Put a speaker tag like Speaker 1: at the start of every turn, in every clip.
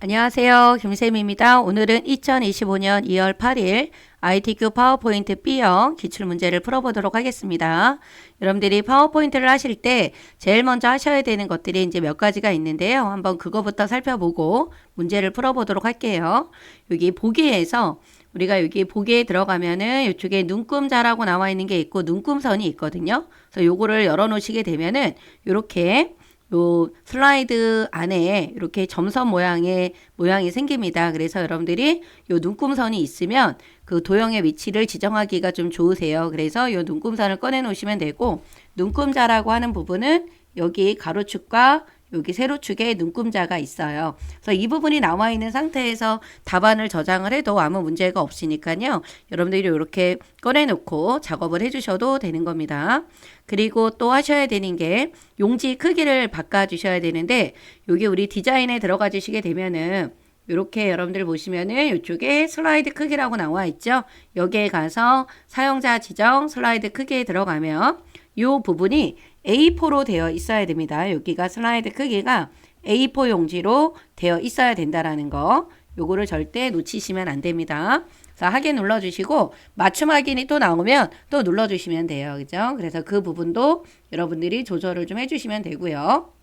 Speaker 1: 안녕하세요. 김쌤입니다. 오늘은 2025년 2월 8일 ITQ 파워포인트 B형 기출문제를 풀어보도록 하겠습니다. 여러분들이 파워포인트를 하실 때 제일 먼저 하셔야 되는 것들이 이제 몇 가지가 있는데요. 한번 그거부터 살펴보고 문제를 풀어보도록 할게요. 여기 보기에서 우리가 여기 보기에 들어가면은 이쪽에 눈금자라고 나와 있는 게 있고 눈금선이 있거든요. 그래서 요거를 열어 놓으시게 되면은 이렇게 요 슬라이드 안에 이렇게 점선 모양이 생깁니다. 그래서 여러분들이 요 눈금선이 있으면 그 도형의 위치를 지정하기가 좀 좋으세요. 그래서 요 눈금선을 꺼내 놓으시면 되고, 눈금자라고 하는 부분은 여기 가로축과 여기 세로축에 눈금자가 있어요. 그래서 이 부분이 나와 있는 상태에서 답안을 저장을 해도 아무 문제가 없으니까요. 여러분들이 이렇게 꺼내놓고 작업을 해주셔도 되는 겁니다. 그리고 또 하셔야 되는 게 용지 크기를 바꿔주셔야 되는데, 여기 우리 디자인에 들어가 주시게 되면은 이렇게 여러분들 보시면은 이쪽에 슬라이드 크기라고 나와 있죠. 여기에 가서 사용자 지정 슬라이드 크기에 들어가면 이 부분이 A4로 되어 있어야 됩니다. 여기가 슬라이드 크기가 A4 용지로 되어 있어야 된다라는 거. 요거를 절대 놓치시면 안 됩니다. 자, 확인 눌러주시고 맞춤 확인이 또 나오면 또 눌러주시면 돼요. 그죠? 그래서 그 부분도 여러분들이 조절을 좀 해주시면 되고요.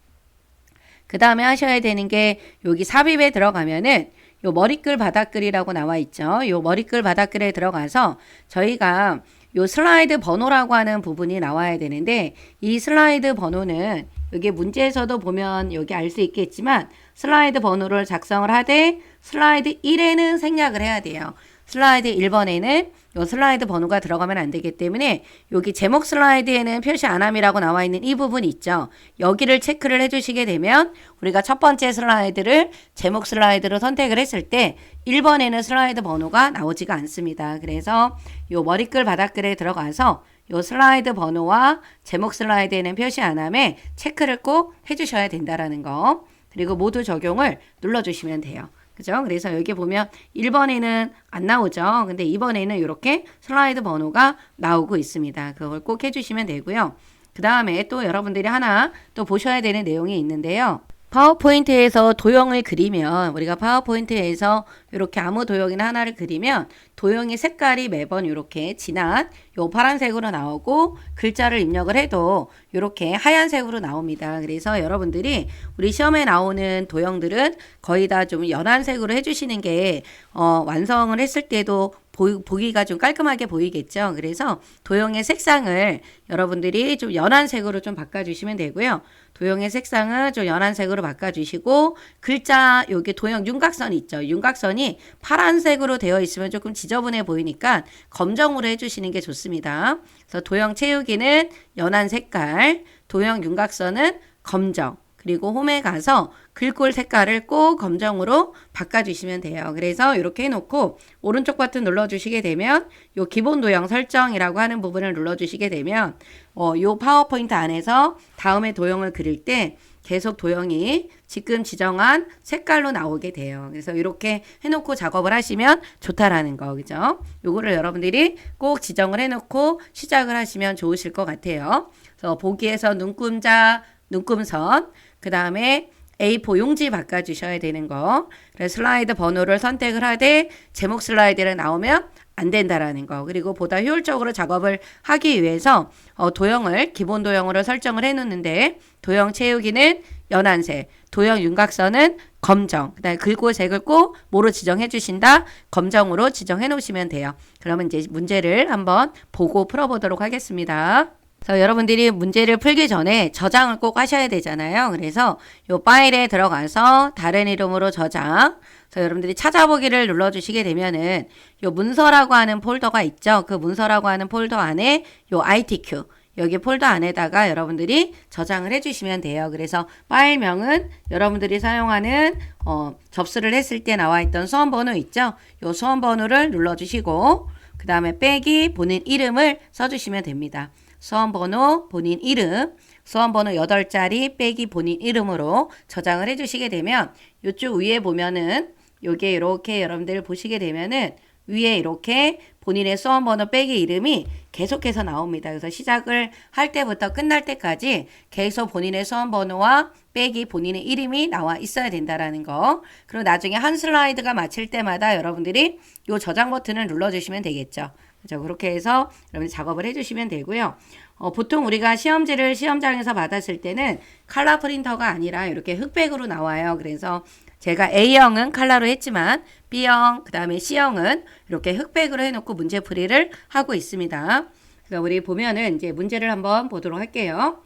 Speaker 1: 그 다음에 하셔야 되는 게 여기 삽입에 들어가면은 요 머리끌 바닥글이라고 나와 있죠. 요 머리끌 바닥글에 들어가서 저희가 요 슬라이드 번호라고 하는 부분이 나와야 되는데, 이 슬라이드 번호는 여기 문제에서도 보면 여기 알 수 있겠지만 슬라이드 번호를 작성을 하되 슬라이드 1에는 생략을 해야 돼요. 슬라이드 1번에는 요 슬라이드 번호가 들어가면 안 되기 때문에 여기 제목 슬라이드에는 표시 안함이라고 나와 있는 이 부분 있죠. 여기를 체크를 해주시게 되면 우리가 첫 번째 슬라이드를 제목 슬라이드로 선택을 했을 때 1번에는 슬라이드 번호가 나오지가 않습니다. 그래서 요 머리끌 바닥글에 들어가서 요 슬라이드 번호와 제목 슬라이드에는 표시 안함에 체크를 꼭 해주셔야 된다라는 거. 그리고 모두 적용을 눌러주시면 돼요. 그죠? 그래서 여기 보면 1번에는 안 나오죠. 근데 2번에는 이렇게 슬라이드 번호가 나오고 있습니다. 그걸 꼭 해주시면 되고요. 그 다음에 또 여러분들이 하나 또 보셔야 되는 내용이 있는데요. 파워포인트에서 도형을 그리면, 우리가 파워포인트에서 이렇게 아무 도형이나 하나를 그리면 도형의 색깔이 매번 이렇게 진한 요 파란색으로 나오고, 글자를 입력을 해도 이렇게 하얀색으로 나옵니다. 그래서 여러분들이 우리 시험에 나오는 도형들은 거의 다 좀 연한 색으로 해주시는 게 완성을 했을 때도 보기가 좀 깔끔하게 보이겠죠. 그래서 도형의 색상을 여러분들이 좀 연한 색으로 좀 바꿔주시면 되고요. 도형의 색상은 좀 연한 색으로 바꿔주시고, 글자 여기 도형 윤곽선 있죠. 윤곽선이 파란색으로 되어 있으면 조금 지저분해 보이니까 검정으로 해주시는 게 좋습니다. 그래서 도형 채우기는 연한 색깔, 도형 윤곽선은 검정, 그리고 홈에 가서 글꼴 색깔을 꼭 검정으로 바꿔주시면 돼요. 그래서 이렇게 해놓고 오른쪽 버튼 눌러주시게 되면 요 기본 도형 설정이라고 하는 부분을 눌러주시게 되면 요 파워포인트 안에서 다음에 도형을 그릴 때 계속 도형이 지금 지정한 색깔로 나오게 돼요. 그래서 이렇게 해놓고 작업을 하시면 좋다라는 거, 그죠? 요거를 여러분들이 꼭 지정을 해놓고 시작을 하시면 좋으실 것 같아요. 그래서 보기에서 눈금자, 눈금선, 그 다음에 A4 용지 바꿔주셔야 되는 거. 그래서 슬라이드 번호를 선택을 하되 제목 슬라이드가 나오면 안 된다라는 거. 그리고 보다 효율적으로 작업을 하기 위해서 도형을 기본 도형으로 설정을 해놓는데, 도형 채우기는 연한색, 도형 윤곽선은 검정, 그 다음에 글꼴색을 꼭 뭐로 지정해 주신다? 검정으로 지정해 놓으시면 돼요. 그러면 이제 문제를 한번 보고 풀어보도록 하겠습니다. 그래서 여러분들이 문제를 풀기 전에 저장을 꼭 하셔야 되잖아요. 그래서 요 파일에 들어가서 다른 이름으로 저장. 그래서 여러분들이 찾아보기를 눌러주시게 되면은 요 문서라고 하는 폴더가 있죠. 그 문서라고 하는 폴더 안에 요 ITQ, 여기 폴더 안에다가 여러분들이 저장을 해주시면 돼요. 그래서 파일명은 여러분들이 사용하는 접수를 했을 때 나와 있던 수험번호 있죠. 요 수험번호를 눌러주시고, 그 다음에 빼기 본인 이름을 써주시면 됩니다. 수험번호, 본인 이름, 수험번호 8자리 빼기 본인 이름으로 저장을 해주시게 되면 이쪽 위에 보면은 요게 이렇게 여러분들 보시게 되면은 위에 이렇게 본인의 수험번호 빼기 이름이 계속해서 나옵니다. 그래서 시작을 할 때부터 끝날 때까지 계속 본인의 수험번호와 빼기 본인의 이름이 나와 있어야 된다라는 거. 그리고 나중에 한 슬라이드가 마칠 때마다 여러분들이 이 저장 버튼을 눌러주시면 되겠죠. 그렇죠? 그렇게 해서 여러분들 작업을 해주시면 되고요. 보통 우리가 시험지를 시험장에서 받았을 때는 컬러 프린터가 아니라 이렇게 흑백으로 나와요. 그래서 제가 A형은 컬러로 했지만 B형, 그 다음에 C형은 이렇게 흑백으로 해놓고 문제풀이를 하고 있습니다. 그래서 우리 보면은 이제 문제를 한번 보도록 할게요.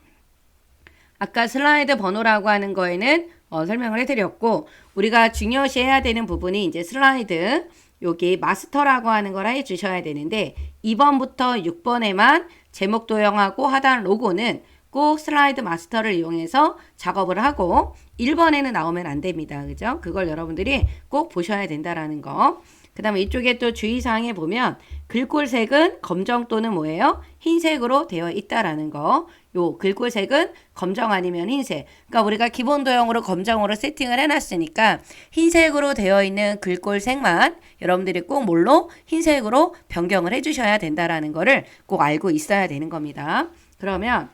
Speaker 1: 아까 슬라이드 번호라고 하는 거에는 설명을 해드렸고, 우리가 중요시해야 되는 부분이 이제 슬라이드 여기 마스터라고 하는 거라 해주셔야 되는데 2번부터 6번에만 제목 도형하고 하단 로고는 꼭 슬라이드 마스터를 이용해서 작업을 하고 1번에는 나오면 안 됩니다. 그죠? 그걸 여러분들이 꼭 보셔야 된다라는 거. 그 다음에 이쪽에 또 주의사항에 보면 글꼴색은 검정 또는 뭐예요? 흰색으로 되어 있다라는 거. 요 글꼴색은 검정 아니면 흰색. 그러니까 우리가 기본 도형으로 검정으로 세팅을 해놨으니까 흰색으로 되어 있는 글꼴색만 여러분들이 꼭 뭘로? 흰색으로 변경을 해주셔야 된다라는 거를 꼭 알고 있어야 되는 겁니다. 그러면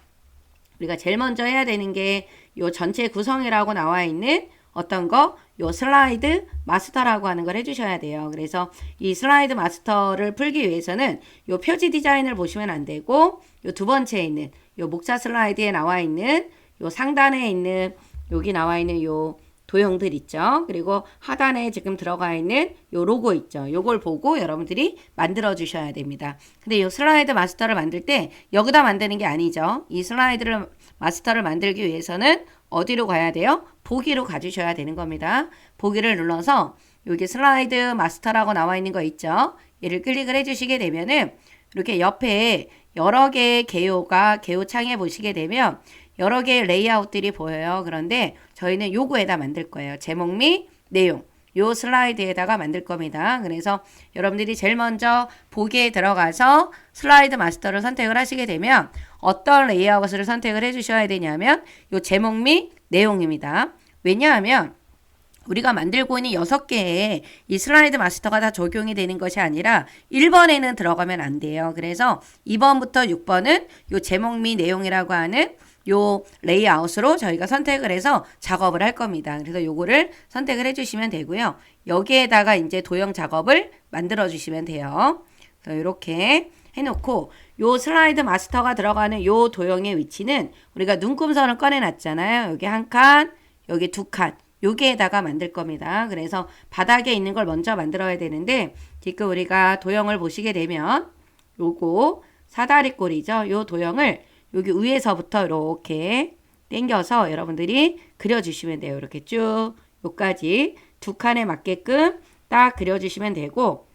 Speaker 1: 우리가 제일 먼저 해야 되는 게 요 전체 구성이라고 나와 있는 어떤 거? 요 슬라이드 마스터라고 하는 걸 해주셔야 돼요. 그래서 이 슬라이드 마스터를 풀기 위해서는 요 표지 디자인을 보시면 안 되고 요 두 번째에 있는 요 목차 슬라이드에 나와 있는 요 상단에 있는 여기 나와 있는 요 도형들 있죠. 그리고 하단에 지금 들어가 있는 요 로고 있죠. 요걸 보고 여러분들이 만들어 주셔야 됩니다. 근데 요 슬라이드 마스터를 만들 때 여기다 만드는 게 아니죠. 이 슬라이드를 마스터를 만들기 위해서는 어디로 가야 돼요? 보기로 가주셔야 되는 겁니다. 보기를 눌러서 여기 슬라이드 마스터라고 나와 있는 거 있죠. 얘를 클릭을 해주시게 되면은 이렇게 옆에 여러 개의 개요 창에 보시게 되면 여러 개의 레이아웃들이 보여요. 그런데 저희는 요거에다 만들 거예요. 제목 및 내용. 요 슬라이드에다가 만들 겁니다. 그래서 여러분들이 제일 먼저 보기에 들어가서 슬라이드 마스터를 선택을 하시게 되면 어떤 레이아웃을 선택을 해주셔야 되냐면 요 제목 및 내용입니다. 왜냐하면 우리가 만들고 있는 6개의 이 슬라이드 마스터가 다 적용이 되는 것이 아니라 1번에는 들어가면 안 돼요. 그래서 2번부터 6번은 요 제목 및 내용이라고 하는 요 레이아웃으로 저희가 선택을 해서 작업을 할 겁니다. 그래서 요거를 선택을 해주시면 되고요. 여기에다가 이제 도형 작업을 만들어 주시면 돼요. 그래서 이렇게 해놓고 요 슬라이드 마스터가 들어가는 요 도형의 위치는 우리가 눈금선을 꺼내놨잖아요. 여기 한 칸, 여기 두 칸. 여기에다가 만들 겁니다. 그래서 바닥에 있는 걸 먼저 만들어야 되는데 지금 우리가 도형을 보시게 되면 요거 사다리꼴이죠. 요 도형을 여기 위에서부터 이렇게 당겨서 여러분들이 그려주시면 돼요. 이렇게 쭉 요까지 두 칸에 맞게끔 딱 그려주시면 되고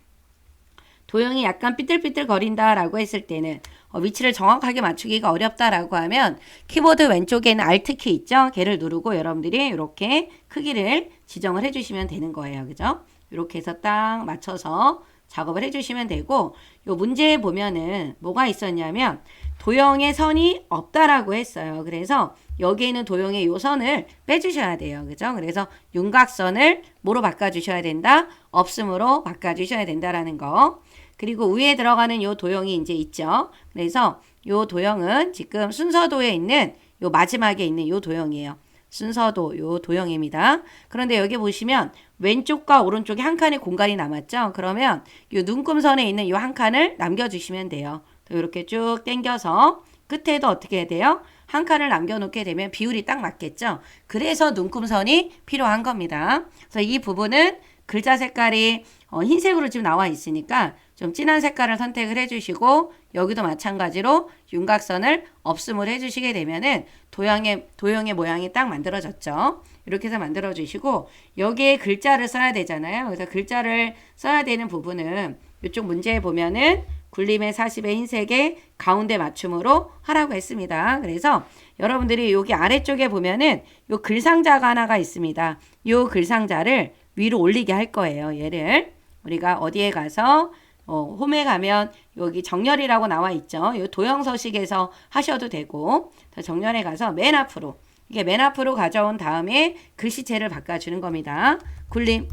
Speaker 1: 도형이 약간 삐뚤삐뚤 거린다라고 했을 때는 위치를 정확하게 맞추기가 어렵다라고 하면 키보드 왼쪽에는 Alt키 있죠? 걔를 누르고 여러분들이 이렇게 크기를 지정을 해주시면 되는 거예요. 그죠? 이렇게 해서 딱 맞춰서 작업을 해주시면 되고 요 문제에 보면은 뭐가 있었냐면 도형의 선이 없다라고 했어요. 그래서 여기에 있는 도형의 요 선을 빼주셔야 돼요. 그죠? 그래서 윤곽선을 뭐로 바꿔주셔야 된다? 없음으로 바꿔주셔야 된다라는 거. 그리고 위에 들어가는 요 도형이 이제 있죠. 그래서 요 도형은 지금 순서도에 있는 요 마지막에 있는 요 도형이에요. 순서도 요 도형입니다. 그런데 여기 보시면 왼쪽과 오른쪽에 한 칸의 공간이 남았죠. 그러면 요 눈금선에 있는 요 한 칸을 남겨주시면 돼요. 이렇게 쭉 당겨서 끝에도 어떻게 해야 돼요? 한 칸을 남겨놓게 되면 비율이 딱 맞겠죠. 그래서 눈금선이 필요한 겁니다. 그래서 이 부분은 글자 색깔이 흰색으로 지금 나와 있으니까 좀 진한 색깔을 선택을 해주시고 여기도 마찬가지로 윤곽선을 없음을 해주시게 되면은 도형의 모양이 딱 만들어졌죠. 이렇게 해서 만들어 주시고 여기에 글자를 써야 되잖아요. 그래서 글자를 써야 되는 부분은 이쪽 문제에 보면은 굴림의 40의 흰색의 가운데 맞춤으로 하라고 했습니다. 그래서 여러분들이 여기 아래쪽에 보면은 요 글상자가 하나가 있습니다. 요 글상자를 위로 올리게 할 거예요. 얘를 우리가 어디에 가서 홈에 가면 여기 정렬이라고 나와 있죠. 이 도형 서식에서 하셔도 되고 정렬에 가서 맨 앞으로 이게 맨 앞으로 가져온 다음에 글씨체를 바꿔주는 겁니다. 굴림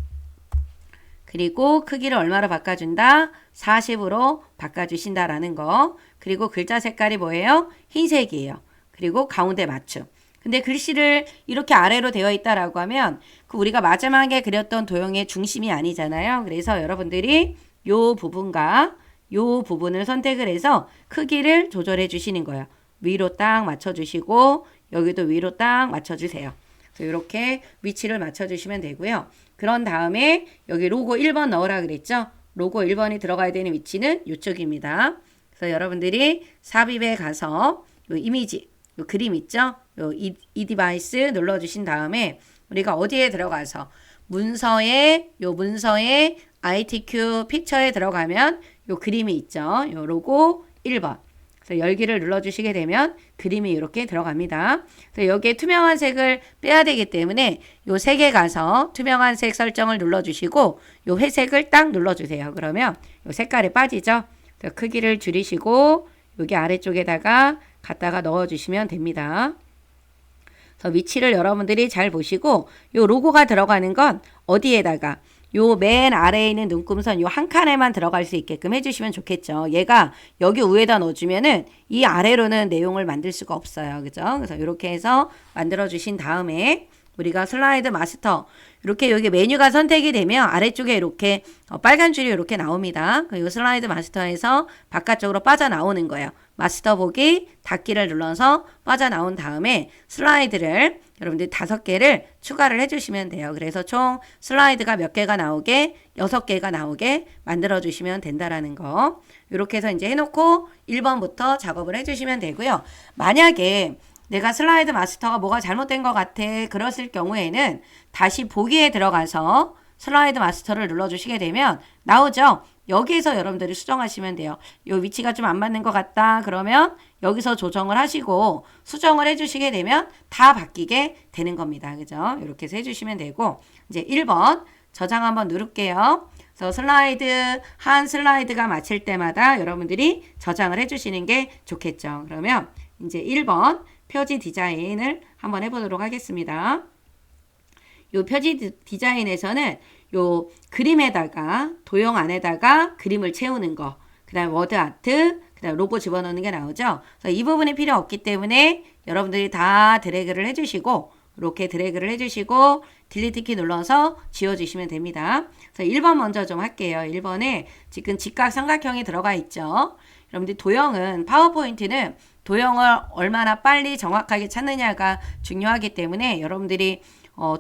Speaker 1: 그리고 크기를 얼마로 바꿔준다? 40으로 바꿔주신다라는 거. 그리고 글자 색깔이 뭐예요? 흰색이에요. 그리고 가운데 맞춤. 근데 글씨를 이렇게 아래로 되어 있다라고 하면 그 우리가 마지막에 그렸던 도형의 중심이 아니잖아요. 그래서 여러분들이 요 부분과 요 부분을 선택을 해서 크기를 조절해 주시는 거예요. 위로 딱 맞춰주시고 여기도 위로 딱 맞춰주세요. 그래서 이렇게 위치를 맞춰주시면 되고요. 그런 다음에 여기 로고 1번 넣으라 그랬죠? 로고 1번이 들어가야 되는 위치는 이쪽입니다. 그래서 여러분들이 삽입에 가서 요 이미지, 요 그림 있죠? 이 디바이스 눌러주신 다음에 우리가 어디에 들어가서 문서에 ITQ 픽처에 들어가면 요 그림이 있죠? 요 로고 1번. 그래서 열기를 눌러주시게 되면 그림이 이렇게 들어갑니다. 그래서 여기에 투명한 색을 빼야 되기 때문에 요 색에 가서 투명한 색 설정을 눌러주시고 요 회색을 딱 눌러주세요. 그러면 요 색깔이 빠지죠. 그래서 크기를 줄이시고 여기 아래쪽에다가 갖다가 넣어주시면 됩니다. 그래서 위치를 여러분들이 잘 보시고 요 로고가 들어가는 건 어디에다가 요 맨 아래에 있는 눈금선 요 한 칸에만 들어갈 수 있게끔 해주시면 좋겠죠. 얘가 여기 위에다 넣어주면은 이 아래로는 내용을 만들 수가 없어요. 그죠? 그래서 이렇게 해서 만들어 주신 다음에 우리가 슬라이드 마스터 이렇게 여기 메뉴가 선택이 되면 아래쪽에 이렇게 빨간 줄이 이렇게 나옵니다. 이 슬라이드 마스터에서 바깥쪽으로 빠져나오는 거예요. 마스터 보기 닫기를 눌러서 빠져나온 다음에 슬라이드를 여러분들 5개를 추가를 해주시면 돼요. 그래서 총 슬라이드가 몇 개가 나오게 6개가 나오게 만들어 주시면 된다라는 거. 이렇게 해서 이제 해놓고 1번부터 작업을 해주시면 되고요. 만약에 내가 슬라이드 마스터가 뭐가 잘못된 것 같아 그랬을 경우에는 다시 보기에 들어가서 슬라이드 마스터를 눌러주시게 되면 나오죠. 여기에서 여러분들이 수정하시면 돼요. 요 위치가 좀 안 맞는 것 같다 그러면 여기서 조정을 하시고 수정을 해주시게 되면 다 바뀌게 되는 겁니다. 그죠? 이렇게 해서 해주시면 되고 이제 1번 저장 한번 누를게요. 그래서 한 슬라이드가 마칠 때마다 여러분들이 저장을 해주시는 게 좋겠죠. 그러면 이제 1번 표지 디자인을 한번 해보도록 하겠습니다. 요 표지 디자인에서는 요 그림에다가 도형 안에다가 그림을 채우는 거, 그 다음 워드 아트, 그 다음 로고 집어넣는 게 나오죠. 그래서 이 부분이 필요 없기 때문에 여러분들이 다 드래그를 해주시고 이렇게 드래그를 해주시고 딜리트 키 눌러서 지워주시면 됩니다. 그래서 1번 먼저 좀 할게요. 1번에 지금 직각삼각형이 들어가 있죠. 여러분들 도형은 파워포인트는 도형을 얼마나 빨리 정확하게 찾느냐가 중요하기 때문에 여러분들이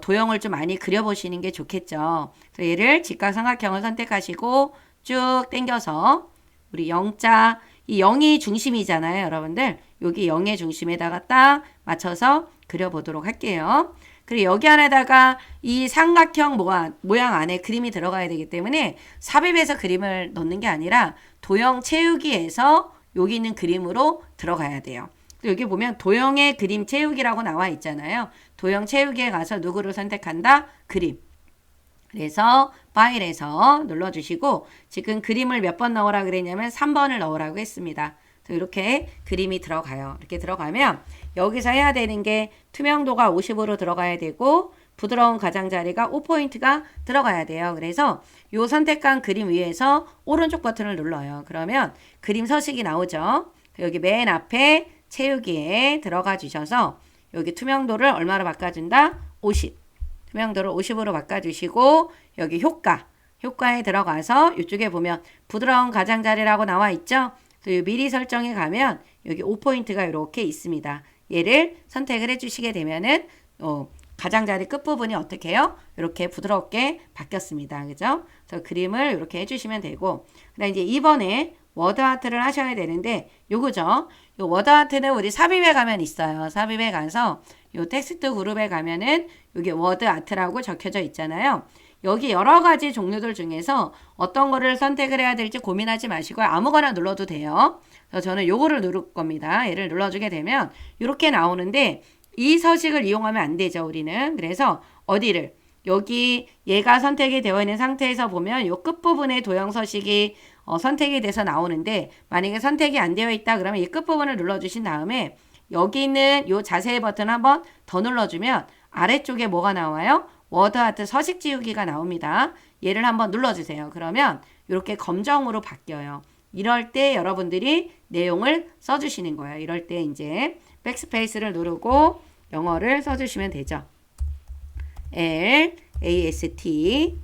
Speaker 1: 도형을 좀 많이 그려보시는 게 좋겠죠. 그래서 얘를 직각삼각형을 선택하시고 쭉 당겨서 우리 0자, 이 0이 중심이잖아요. 여러분들 여기 0의 중심에다가 딱 맞춰서 그려보도록 할게요. 그리고 여기 안에다가 이 삼각형 모양 안에 그림이 들어가야 되기 때문에 삽입해서 그림을 넣는 게 아니라 도형 채우기에서 여기 있는 그림으로 들어가야 돼요. 여기 보면 도형의 그림 채우기라고 나와 있잖아요. 도형 채우기에 가서 누구를 선택한다? 그림. 그래서 파일에서 눌러주시고 지금 그림을 몇 번 넣으라 그랬냐면 3번을 넣으라고 했습니다. 이렇게 그림이 들어가요. 이렇게 들어가면 여기서 해야 되는 게 투명도가 50으로 들어가야 되고 부드러운 가장자리가 5포인트가 들어가야 돼요. 그래서 이 선택한 그림 위에서 오른쪽 버튼을 눌러요. 그러면 그림 서식이 나오죠. 여기 맨 앞에 채우기에 들어가 주셔서 여기 투명도를 얼마로 바꿔준다? 50. 투명도를 50으로 바꿔주시고 여기 효과에 들어가서 이쪽에 보면 부드러운 가장자리라고 나와 있죠. 미리 설정에 가면 여기 5포인트가 이렇게 있습니다. 얘를 선택을 해주시게 되면은 가장자리 끝부분이 어떻게 해요? 이렇게 부드럽게 바뀌었습니다. 그죠? 그래서 그림을 이렇게 해주시면 되고 그다음 이제 2번에 워드 아트를 하셔야 되는데 요거죠. 요 워드 아트는 우리 삽입에 가면 있어요. 삽입에 가서 요 텍스트 그룹에 가면은 여기 워드 아트라고 적혀져 있잖아요. 여기 여러 가지 종류들 중에서 어떤 거를 선택을 해야 될지 고민하지 마시고 아무거나 눌러도 돼요. 그래서 저는 요거를 누를 겁니다. 얘를 눌러주게 되면 이렇게 나오는데 이 서식을 이용하면 안 되죠. 우리는. 그래서 어디를 여기 얘가 선택이 되어 있는 상태에서 보면 요 끝부분에 도형 서식이 선택이 돼서 나오는데 만약에 선택이 안 되어 있다 그러면 이 끝부분을 눌러주신 다음에 여기 있는 요 자세 버튼 한번 더 눌러주면 아래쪽에 뭐가 나와요? 워드 아트 서식 지우기가 나옵니다. 얘를 한번 눌러주세요. 그러면 이렇게 검정으로 바뀌어요. 이럴 때 여러분들이 내용을 써주시는 거예요. 이럴 때 이제 백스페이스를 누르고 영어를 써주시면 되죠. L, AST.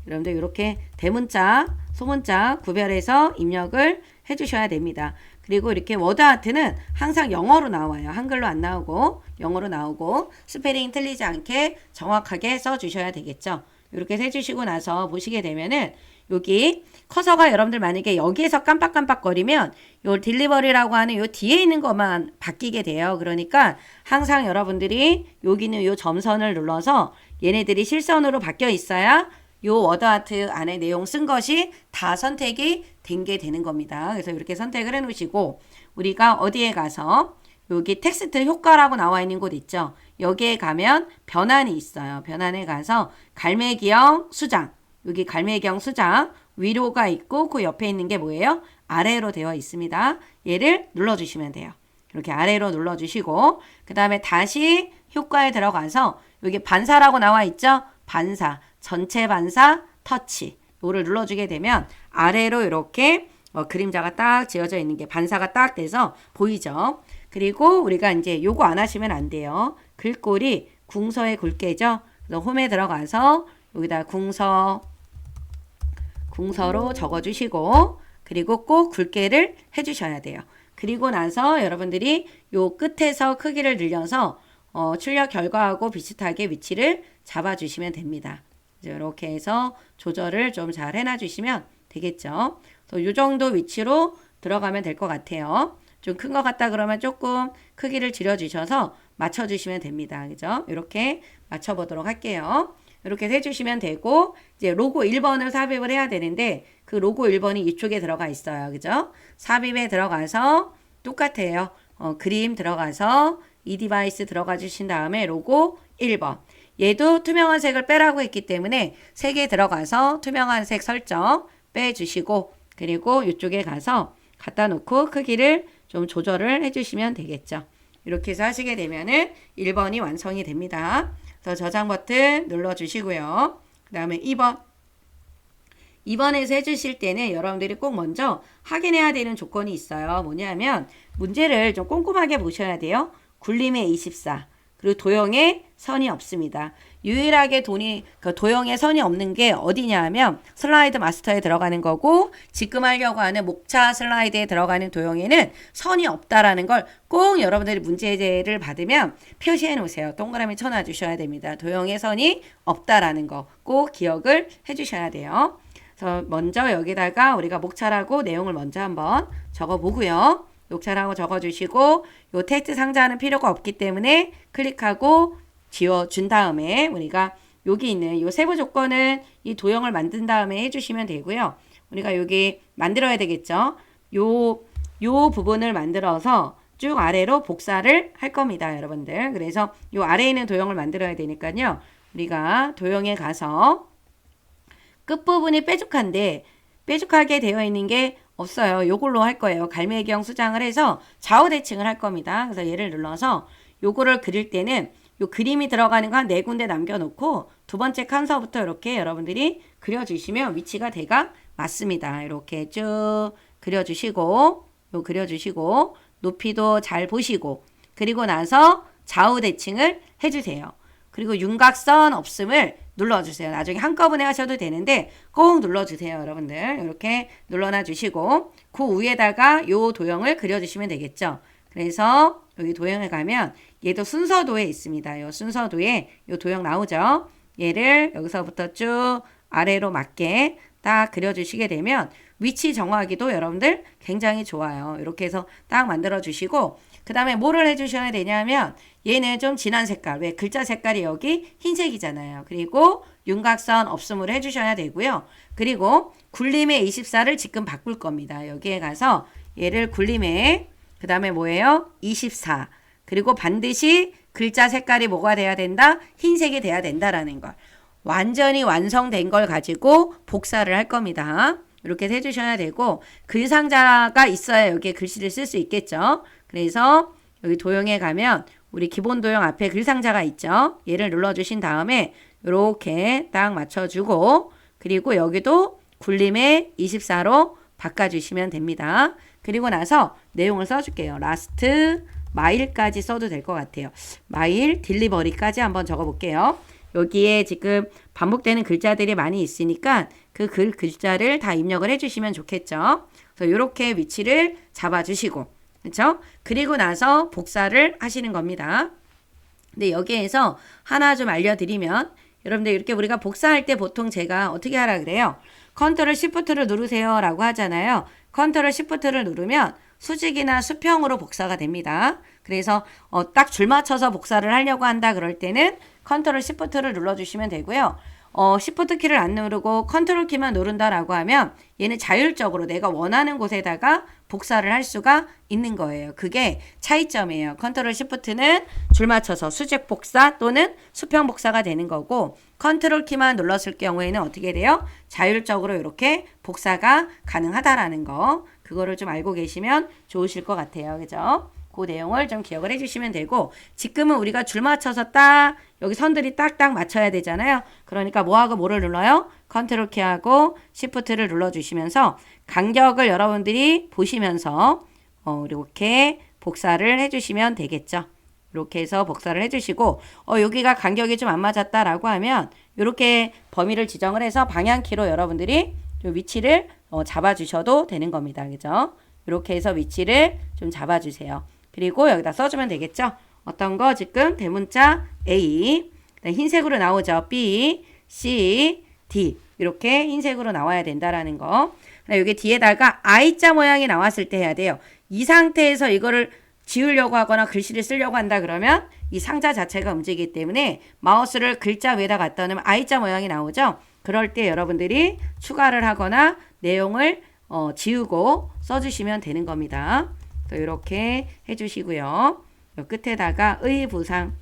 Speaker 1: 여러분들 이렇게 대문자, 소문자 구별해서 입력을 해주셔야 됩니다. 그리고 이렇게 워드 아트는 항상 영어로 나와요. 한글로 안 나오고 영어로 나오고 스페링 틀리지 않게 정확하게 써주셔야 되겠죠. 이렇게 해주시고 나서 보시게 되면은 여기 커서가 여러분들 만약에 여기에서 깜빡깜빡거리면 요 딜리버리라고 하는 요 뒤에 있는 것만 바뀌게 돼요. 그러니까 항상 여러분들이 여기는 요 점선을 눌러서 얘네들이 실선으로 바뀌어 있어야 요 워드 아트 안에 내용 쓴 것이 다 선택이 된 게 되는 겁니다. 그래서 이렇게 선택을 해 놓으시고 우리가 어디에 가서 여기 텍스트 효과라고 나와 있는 곳 있죠. 여기에 가면 변환이 있어요. 변환에 가서 갈매기형 수장, 여기 갈매기형 수장 위로가 있고 그 옆에 있는 게 뭐예요? 아래로 되어 있습니다. 얘를 눌러주시면 돼요. 이렇게 아래로 눌러주시고 그 다음에 다시 효과에 들어가서 여기 반사라고 나와 있죠? 반사, 전체 반사, 터치 요를 눌러주게 되면 아래로 이렇게 그림자가 딱 지어져 있는 게 반사가 딱 돼서 보이죠? 그리고 우리가 이제 요거 안 하시면 안 돼요. 글꼴이 궁서의 굵게죠? 그래서 홈에 들어가서 여기다 궁서로 적어주시고 그리고 꼭 굵게를 해주셔야 돼요. 그리고 나서 여러분들이 요 끝에서 크기를 늘려서 출력 결과하고 비슷하게 위치를 잡아주시면 됩니다. 이렇게 해서 조절을 좀 잘 해놔주시면 되겠죠. 이 정도 위치로 들어가면 될 것 같아요. 좀 큰 것 같다 그러면 조금 크기를 줄여주셔서 맞춰주시면 됩니다. 그죠? 이렇게 맞춰보도록 할게요. 이렇게 해주시면 되고 이제 로고 1번을 삽입을 해야 되는데 그 로고 1번이 이쪽에 들어가 있어요. 그죠? 삽입에 들어가서 똑같아요. 그림 들어가서 이 디바이스 들어가 주신 다음에 로고 1번. 얘도 투명한 색을 빼라고 했기 때문에 색에 들어가서 투명한 색 설정 빼주시고 그리고 이쪽에 가서 갖다 놓고 크기를 좀 조절을 해주시면 되겠죠. 이렇게 해서 하시게 되면은 1번이 완성이 됩니다. 그래서 저장 버튼 눌러주시고요. 그 다음에 2번. 2번에서 해주실 때는 여러분들이 꼭 먼저 확인해야 되는 조건이 있어요. 뭐냐면 문제를 좀 꼼꼼하게 보셔야 돼요. 굴림의 24. 그리고 도형에 선이 없습니다. 유일하게 도형에 선이 없는 게 어디냐 하면 슬라이드 마스터에 들어가는 거고 지금 하려고 하는 목차 슬라이드에 들어가는 도형에는 선이 없다라는 걸 꼭 여러분들이 문제를 받으면 표시해 놓으세요. 동그라미 쳐놔 주셔야 됩니다. 도형에 선이 없다라는 거 꼭 기억을 해 주셔야 돼요. 그래서 먼저 여기다가 우리가 목차라고 내용을 먼저 한번 적어 보고요. 녹차라고 적어주시고 요 텍스트 상자는 필요가 없기 때문에 클릭하고 지워준 다음에 우리가 여기 있는 요 세부 조건은 이 도형을 만든 다음에 해주시면 되고요. 우리가 여기 만들어야 되겠죠. 요 부분을 만들어서 쭉 아래로 복사를 할 겁니다. 여러분들. 그래서 요 아래에 있는 도형을 만들어야 되니까요. 우리가 도형에 가서 끝부분이 뾰족하게 되어 있는 게 없어요. 요걸로 할 거예요. 갈매기형 수장을 해서 좌우 대칭을 할 겁니다. 그래서 얘를 눌러서 요거를 그릴 때는 요 그림이 들어가는 거 한 4군데 남겨놓고 두 번째 칸서부터 이렇게 여러분들이 그려주시면 위치가 대각 맞습니다. 이렇게 쭉 그려주시고 높이도 잘 보시고 그리고 나서 좌우 대칭을 해주세요. 그리고 윤곽선 없음을 눌러주세요. 나중에 한꺼번에 하셔도 되는데 꼭 눌러주세요. 여러분들 이렇게 눌러놔 주시고 그 위에다가 요 도형을 그려주시면 되겠죠. 그래서 여기 도형에 가면 얘도 순서도에 있습니다. 요 순서도에 요 도형 나오죠. 얘를 여기서부터 쭉 아래로 맞게 딱 그려주시게 되면 위치 정하기도 여러분들 굉장히 좋아요. 이렇게 해서 딱 만들어 주시고 그 다음에 뭐를 해주셔야 되냐면 얘는 좀 진한 색깔, 왜 글자 색깔이 여기 흰색이잖아요. 그리고 윤곽선 없음을 해주셔야 되고요. 그리고 굴림의 24를 지금 바꿀 겁니다. 여기에 가서 얘를 굴림의 그 다음에 뭐예요? 24. 그리고 반드시 글자 색깔이 뭐가 돼야 된다? 흰색이 돼야 된다라는 걸. 완전히 완성된 걸 가지고 복사를 할 겁니다. 이렇게 해주셔야 되고 글상자가 있어야 여기에 글씨를 쓸 수 있겠죠. 그래서 여기 도형에 가면 우리 기본 도형 앞에 글상자가 있죠. 얘를 눌러주신 다음에 이렇게 딱 맞춰주고 그리고 여기도 굴림에 24로 바꿔주시면 됩니다. 그리고 나서 내용을 써줄게요. 라스트 마일까지 써도 될 것 같아요. 마일 딜리버리까지 한번 적어볼게요. 여기에 지금 반복되는 글자들이 많이 있으니까 그 글자를 다 입력을 해주시면 좋겠죠. 그래서 이렇게 위치를 잡아주시고, 그렇죠? 그리고 나서 복사를 하시는 겁니다. 근데 여기에서 하나 좀 알려드리면, 여러분들 이렇게 우리가 복사할 때 보통 제가 어떻게 하라 그래요? 컨트롤 시프트를 누르세요 라고 하잖아요. 컨트롤 시프트를 누르면 수직이나 수평으로 복사가 됩니다. 그래서 딱 줄 맞춰서 복사를 하려고 한다 그럴 때는 컨트롤 시프트를 눌러주시면 되고요. 시프트 키를 안 누르고 컨트롤 키만 누른다라고 하면 얘는 자율적으로 내가 원하는 곳에다가 복사를 할 수가 있는 거예요. 그게 차이점이에요. 컨트롤 시프트는 줄 맞춰서 수직 복사 또는 수평 복사가 되는 거고 컨트롤 키만 눌렀을 경우에는 어떻게 돼요? 자율적으로 이렇게 복사가 가능하다라는 거. 그거를 좀 알고 계시면 좋으실 것 같아요. 그죠? 그 내용을 좀 기억을 해주시면 되고 지금은 우리가 줄 맞춰서 딱 여기 선들이 딱딱 맞춰야 되잖아요. 그러니까 뭐하고 뭐를 눌러요? 컨트롤 키하고 시프트를 눌러주시면서 간격을 여러분들이 보시면서 이렇게 복사를 해주시면 되겠죠. 이렇게 해서 복사를 해주시고 여기가 간격이 좀 안 맞았다라고 하면 이렇게 범위를 지정을 해서 방향키로 여러분들이 위치를 잡아주셔도 되는 겁니다. 그죠? 이렇게 해서 위치를 좀 잡아주세요. 그리고 여기다 써주면 되겠죠. 어떤 거 지금 대문자 A 흰색으로 나오죠. B, C, D 이렇게 흰색으로 나와야 된다라는 거. 여기 뒤에다가 I자 모양이 나왔을 때 해야 돼요. 이 상태에서 이거를 지우려고 하거나 글씨를 쓰려고 한다 그러면 이 상자 자체가 움직이기 때문에 마우스를 글자 위에다 갖다 놓으면 I자 모양이 나오죠. 그럴 때 여러분들이 추가를 하거나 내용을 지우고 써주시면 되는 겁니다. 이렇게 해주시고요. 끝에다가 의 부상,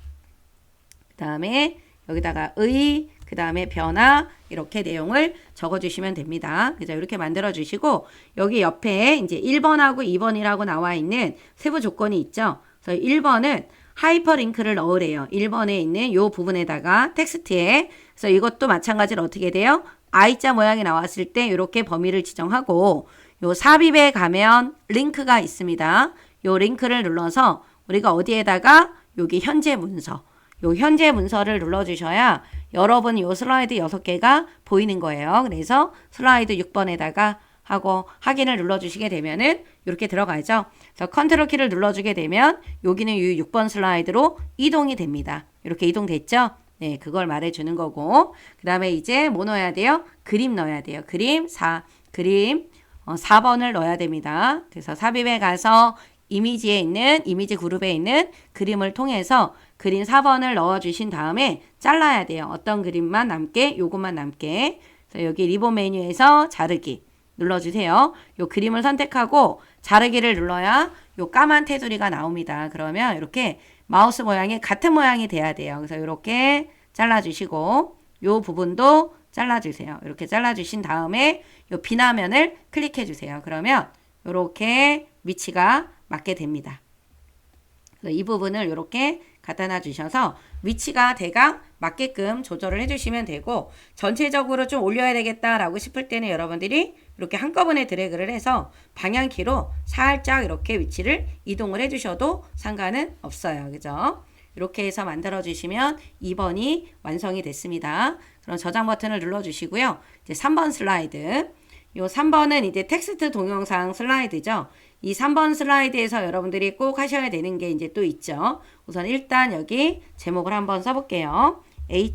Speaker 1: 그 다음에 여기다가 의, 그 다음에 변화 이렇게 내용을 적어주시면 됩니다. 그죠? 이렇게 만들어주시고 여기 옆에 이제 1번하고 2번이라고 나와 있는 세부 조건이 있죠. 그래서 1번은 하이퍼링크를 넣으래요. 1번에 있는 이 부분에다가 텍스트에. 그래서 이것도 마찬가지로 어떻게 돼요? I자 모양이 나왔을 때 이렇게 범위를 지정하고 요 삽입에 가면 링크가 있습니다. 요 링크를 눌러서 우리가 어디에다가 여기 현재 문서 요 현재 문서를 눌러주셔야 여러분 요 슬라이드 6개가 보이는 거예요. 그래서 슬라이드 6번에다가 하고 확인을 눌러주시게 되면은 이렇게 들어가죠. 그래서 컨트롤 키를 눌러주게 되면 여기는 이 6번 슬라이드로 이동이 됩니다. 이렇게 이동됐죠? 네, 그걸 말해주는 거고 그 다음에 이제 뭐 넣어야 돼요? 그림 넣어야 돼요. 그림 4번을 넣어야 됩니다. 그래서 삽입에 가서 이미지에 있는 이미지 그룹에 있는 그림을 통해서 그림 4번을 넣어주신 다음에 잘라야 돼요. 어떤 그림만 남게 요것만 남게. 그래서 여기 리본 메뉴에서 자르기 눌러주세요. 요 그림을 선택하고 자르기를 눌러야 요 까만 테두리가 나옵니다. 그러면 이렇게 마우스 모양이 같은 모양이 돼야 돼요. 그래서 이렇게 잘라주시고 요 부분도 잘라주세요. 이렇게 잘라주신 다음에 요 비나면을 클릭해주세요. 그러면 이렇게 위치가 맞게 됩니다. 그래서 이 부분을 이렇게 갖다 놔주셔서 위치가 대강 맞게끔 조절을 해주시면 되고 전체적으로 좀 올려야 되겠다라고 싶을 때는 여러분들이 이렇게 한꺼번에 드래그를 해서 방향키로 살짝 이렇게 위치를 이동을 해주셔도 상관은 없어요. 그죠? 이렇게 해서 만들어 주시면 2번이 완성이 됐습니다. 그럼 저장 버튼을 눌러 주시고요. 이제 3번 슬라이드. 요 3번은 이제 텍스트 동영상 슬라이드죠. 이 3번 슬라이드에서 여러분들이 꼭 하셔야 되는 게 이제 또 있죠. 우선 일단 여기 제목을 한번 써볼게요. A.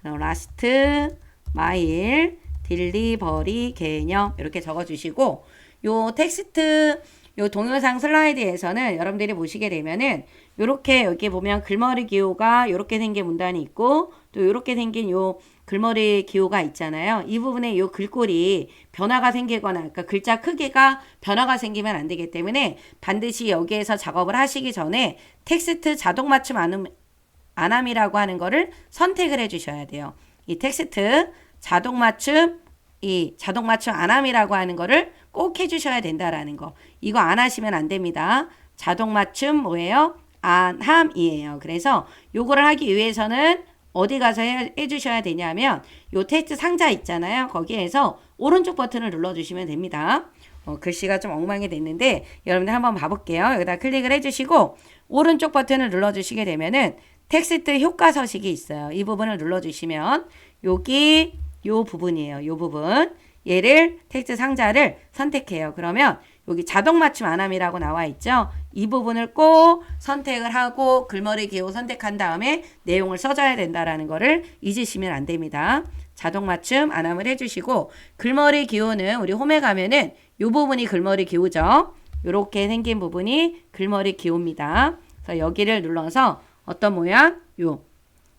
Speaker 1: 라스트 마일 딜리버리 개념 이렇게 적어주시고 요 텍스트 요 동영상 슬라이드에서는 여러분들이 보시게 되면은 요렇게 여기 보면 글머리 기호가 요렇게 생긴 문단이 있고 또 요렇게 생긴 요 글머리 기호가 있잖아요. 이 부분에 요 글꼴이 변화가 생기거나 그러니까 글자 크기가 변화가 생기면 안 되기 때문에 반드시 여기에서 작업을 하시기 전에 텍스트 자동 맞춤 안함이라고 하는 거를 선택을 해 주셔야 돼요. 이 텍스트 자동 맞춤 안함이라고 하는 거를 꼭 해주셔야 된다라는 거. 이거 안 하시면 안 됩니다. 자동 맞춤 뭐예요? 안함이에요. 그래서 요거를 하기 위해서는 어디 가서 해주셔야 되냐면 요 텍스트 상자 있잖아요. 거기에서 오른쪽 버튼을 눌러주시면 됩니다. 글씨가 좀 엉망이 됐는데 여러분들 한번 봐볼게요. 여기다 클릭을 해주시고 오른쪽 버튼을 눌러주시게 되면은 텍스트 효과 서식이 있어요. 이 부분을 눌러주시면 여기 요 부분이에요. 요 부분. 얘를 텍스트 상자를 선택해요. 그러면 여기 자동 맞춤 안함이라고 나와 있죠. 이 부분을 꼭 선택을 하고 글머리 기호 선택한 다음에 내용을 써줘야 된다라는 거를 잊으시면 안 됩니다. 자동 맞춤 안함을 해주시고 글머리 기호는 우리 홈에 가면은 이 부분이 글머리 기호죠. 이렇게 생긴 부분이 글머리 기호입니다. 그래서 여기를 눌러서 어떤 모양?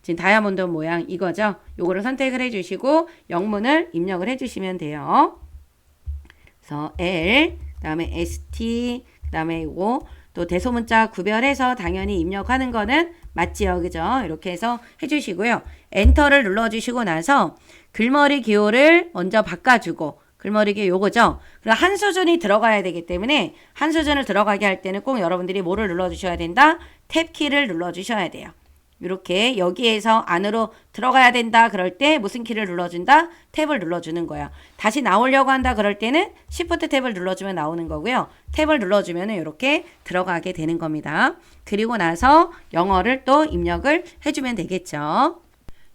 Speaker 1: 지금 다이아몬드 모양 이거죠. 요거를 선택을 해주시고 영문을 입력을 해주시면 돼요. 그래서 L, 그 다음에 ST, 그 다음에 이거 또 대소문자 구별해서 당연히 입력하는 거는 맞지요. 그죠? 이렇게 해서 해주시고요. 엔터를 눌러주시고 나서 글머리 기호를 먼저 바꿔주고 글머리 기호 요거죠. 그리고 한 수준이 들어가야 되기 때문에 한 수준을 들어가게 할 때는 꼭 여러분들이 뭐를 눌러주셔야 된다? 탭키를 눌러주셔야 돼요. 이렇게 여기에서 안으로 들어가야 된다 그럴 때 무슨 키를 눌러준다? 탭을 눌러주는 거예요. 다시 나오려고 한다 그럴 때는 Shift 탭을 눌러주면 나오는 거고요. 탭을 눌러주면 이렇게 들어가게 되는 겁니다. 그리고 나서 영어를 또 입력을 해주면 되겠죠.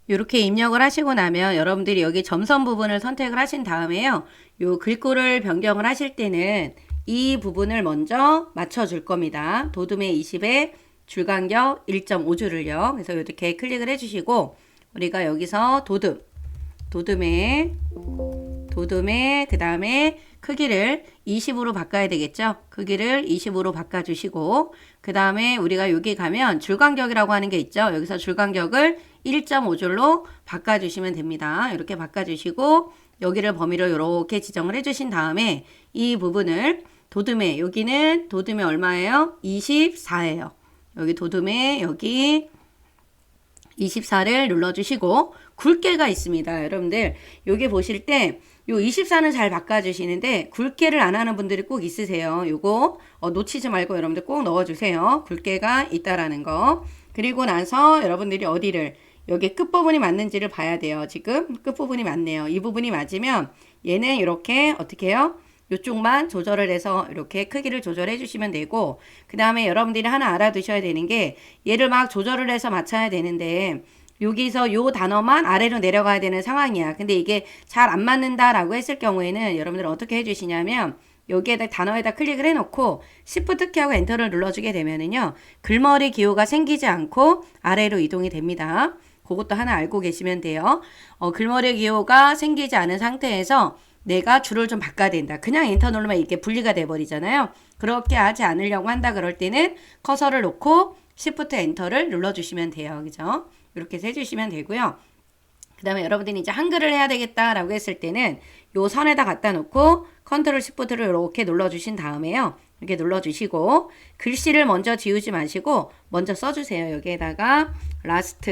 Speaker 1: 이렇게 입력을 하시고 나면 여러분들이 여기 점선 부분을 선택을 하신 다음에요. 요 글꼴을 변경을 하실 때는 이 부분을 먼저 맞춰줄 겁니다. 도둠의 20에 줄간격 1.5줄을요. 그래서 이렇게 클릭을 해주시고 우리가 여기서 도둠의 그 다음에 크기를 20으로 바꿔야 되겠죠. 크기를 20으로 바꿔주시고 그 다음에 우리가 여기 가면 줄간격이라고 하는 게 있죠. 여기서 줄간격을 1.5줄로 바꿔주시면 됩니다. 이렇게 바꿔주시고 여기를 범위로 이렇게 지정을 해주신 다음에 이 부분을 여기는 도둠의 얼마예요? 24예요. 여기 도둠에 여기 24를 눌러주시고 굵게가 있습니다. 여러분들 여기 보실 때 요 24는 잘 바꿔주시는데 굵게를 안 하는 분들이 꼭 있으세요. 요거 놓치지 말고 여러분들 꼭 넣어주세요. 굵게가 있다라는 거. 그리고 나서 여러분들이 어디를 여기 끝부분이 맞는지를 봐야 돼요. 지금 끝부분이 맞네요. 이 부분이 맞으면 얘는 이렇게 어떻게 해요? 이쪽만 조절을 해서 이렇게 크기를 조절해 주시면 되고 그 다음에 여러분들이 하나 알아두셔야 되는 게 얘를 막 조절을 해서 맞춰야 되는데 여기서 요 단어만 아래로 내려가야 되는 상황이야. 근데 이게 잘 안 맞는다라고 했을 경우에는 여러분들 어떻게 해주시냐면 여기에다 단어에다 클릭을 해놓고 Shift 키하고 엔터를 눌러주게 되면은요 글머리 기호가 생기지 않고 아래로 이동이 됩니다. 그것도 하나 알고 계시면 돼요. 글머리 기호가 생기지 않은 상태에서 내가 줄을 좀 바꿔야 된다. 그냥 엔터 누르면 이렇게 분리가 돼 버리잖아요. 그렇게 하지 않으려고 한다 그럴 때는 커서를 놓고 Shift 엔터를 눌러주시면 돼요. 그죠? 이렇게 해서 해주시면 되고요. 그 다음에 여러분들이 이제 한글을 해야 되겠다라고 했을 때는 요 선에다 갖다 놓고 컨트롤 Shift를 이렇게 눌러주신 다음에요. 이렇게 눌러주시고 글씨를 먼저 지우지 마시고 먼저 써주세요. 여기에다가 last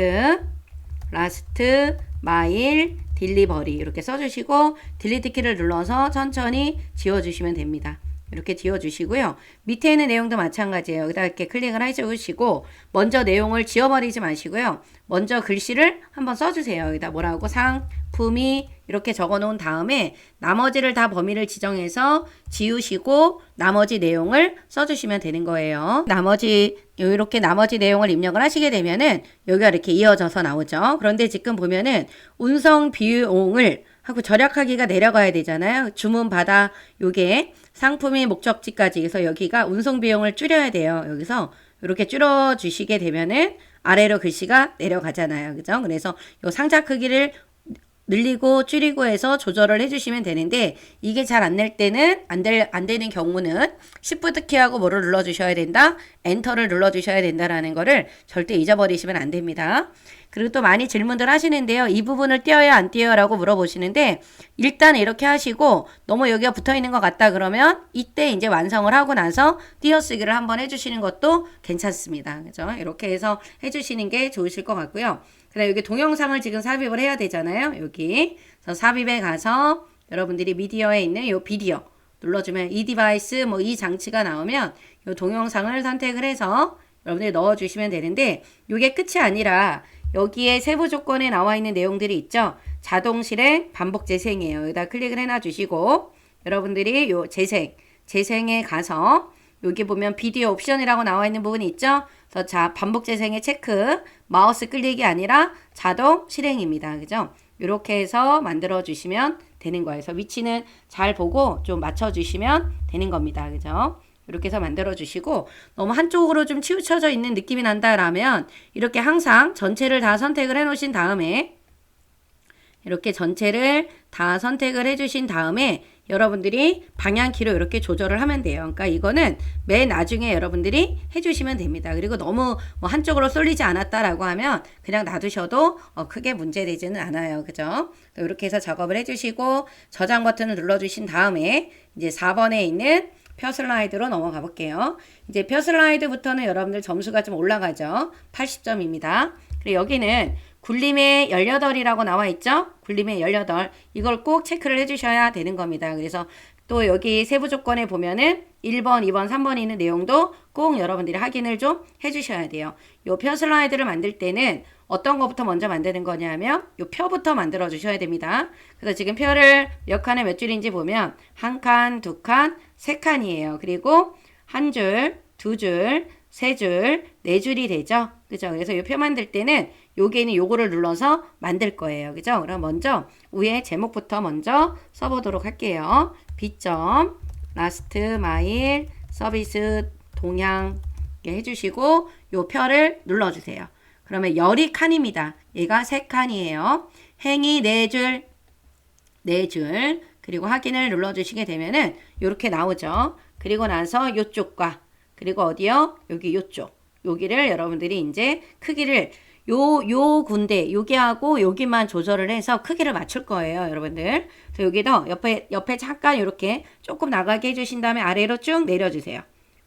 Speaker 1: mile delivery 이렇게 써주시고 딜리트 키를 눌러서 천천히 지워주시면 됩니다. 이렇게 지워주시고요. 밑에 있는 내용도 마찬가지예요. 여기다 이렇게 클릭을 해주시고 먼저 내용을 지워버리지 마시고요. 먼저 글씨를 한번 써주세요. 여기다 뭐라고 상품이 이렇게 적어놓은 다음에 나머지를 다 범위를 지정해서 지우시고 나머지 내용을 써주시면 되는 거예요. 이렇게 나머지 내용을 입력을 하시게 되면은 여기가 이렇게 이어져서 나오죠. 그런데 지금 보면은 운송 비용을 하고 절약하기가 내려가야 되잖아요. 주문 받아 요게 상품이 목적지까지 해서 여기가 운송 비용을 줄여야 돼요. 여기서 이렇게 줄여 주시게 되면은 아래로 글씨가 내려가잖아요. 그죠? 그래서 요 상자 크기를 늘리고 줄이고 해서 조절을 해주시면 되는데 이게 잘 안 낼 때는 안 되는 경우는 Shift 키하고 뭐를 눌러주셔야 된다? 엔터를 눌러주셔야 된다라는 거를 절대 잊어버리시면 안 됩니다. 그리고 또 많이 질문들 하시는데요. 이 부분을 띄어야 안 띄어요? 라고 물어보시는데 일단 이렇게 하시고 너무 여기가 붙어있는 것 같다 그러면 이때 이제 완성을 하고 나서 띄어쓰기를 한번 해주시는 것도 괜찮습니다. 그죠? 이렇게 해서 해주시는 게 좋으실 것 같고요. 그다음에 여기 동영상을 지금 삽입을 해야 되잖아요. 여기. 그래서 삽입에 가서 여러분들이 미디어에 있는 이 비디오 눌러주면 이 디바이스 뭐 이 장치가 나오면 이 동영상을 선택을 해서 여러분들이 넣어주시면 되는데 이게 끝이 아니라 여기에 세부 조건에 나와 있는 내용들이 있죠. 자동 실행, 반복 재생이에요. 여기다 클릭을 해놔 주시고 여러분들이 요 재생에 가서 여기 보면 비디오 옵션이라고 나와 있는 부분이 있죠. 그래서 자, 반복 재생의 체크, 마우스 클릭이 아니라 자동 실행입니다. 그죠? 이렇게 해서 만들어 주시면 되는 거예요. 그래서 위치는 잘 보고 좀 맞춰 주시면 되는 겁니다. 그죠? 이렇게 해서 만들어 주시고 너무 한쪽으로 좀 치우쳐져 있는 느낌이 난다라면 이렇게 항상 전체를 다 선택을 해 놓으신 다음에 이렇게 전체를 다 선택을 해 주신 다음에 여러분들이 방향키로 이렇게 조절을 하면 돼요. 그러니까 이거는 맨 나중에 여러분들이 해주시면 됩니다. 그리고 너무 뭐 한쪽으로 쏠리지 않았다라고 하면 그냥 놔두셔도 크게 문제되지는 않아요. 그죠? 이렇게 해서 작업을 해주시고 저장 버튼을 눌러주신 다음에 이제 4번에 있는 표 슬라이드로 넘어가 볼게요. 이제 표 슬라이드부터는 여러분들 점수가 좀 올라가죠. 80점입니다. 그리고 여기는 굴림의 18이라고 나와 있죠? 굴림의 18. 이걸 꼭 체크를 해주셔야 되는 겁니다. 그래서 또 여기 세부 조건에 보면은 1번, 2번, 3번에 있는 내용도 꼭 여러분들이 확인을 좀 해주셔야 돼요. 요 표 슬라이드를 만들 때는 어떤 것부터 먼저 만드는 거냐면 요 표부터 만들어 주셔야 됩니다. 그래서 지금 표를 몇 칸에 몇 줄인지 보면 한 칸, 두 칸, 세 칸이에요. 그리고 한 줄, 두 줄, 세 줄, 네 줄이 되죠. 그죠? 그래서 이 표 만들 때는 여기에는 요거를 눌러서 만들 거예요. 그죠? 그럼 먼저 위에 제목부터 먼저 써보도록 할게요. B점, 라스트 마일, 서비스, 동향 이렇게 해주시고 요 표를 눌러주세요. 그러면 열이 칸입니다. 얘가 세 칸이에요. 행이 네 줄, 네 줄. 그리고 확인을 눌러주시게 되면은 이렇게 나오죠. 그리고 나서 요쪽과 그리고 어디요? 여기 요쪽. 여기를 여러분들이 이제 크기를 요 군데 여기하고 여기만 조절을 해서 크기를 맞출 거예요, 여러분들. 그래서 여기도 옆에 잠깐 이렇게 조금 나가게 해주신 다음에 아래로 쭉 내려주세요.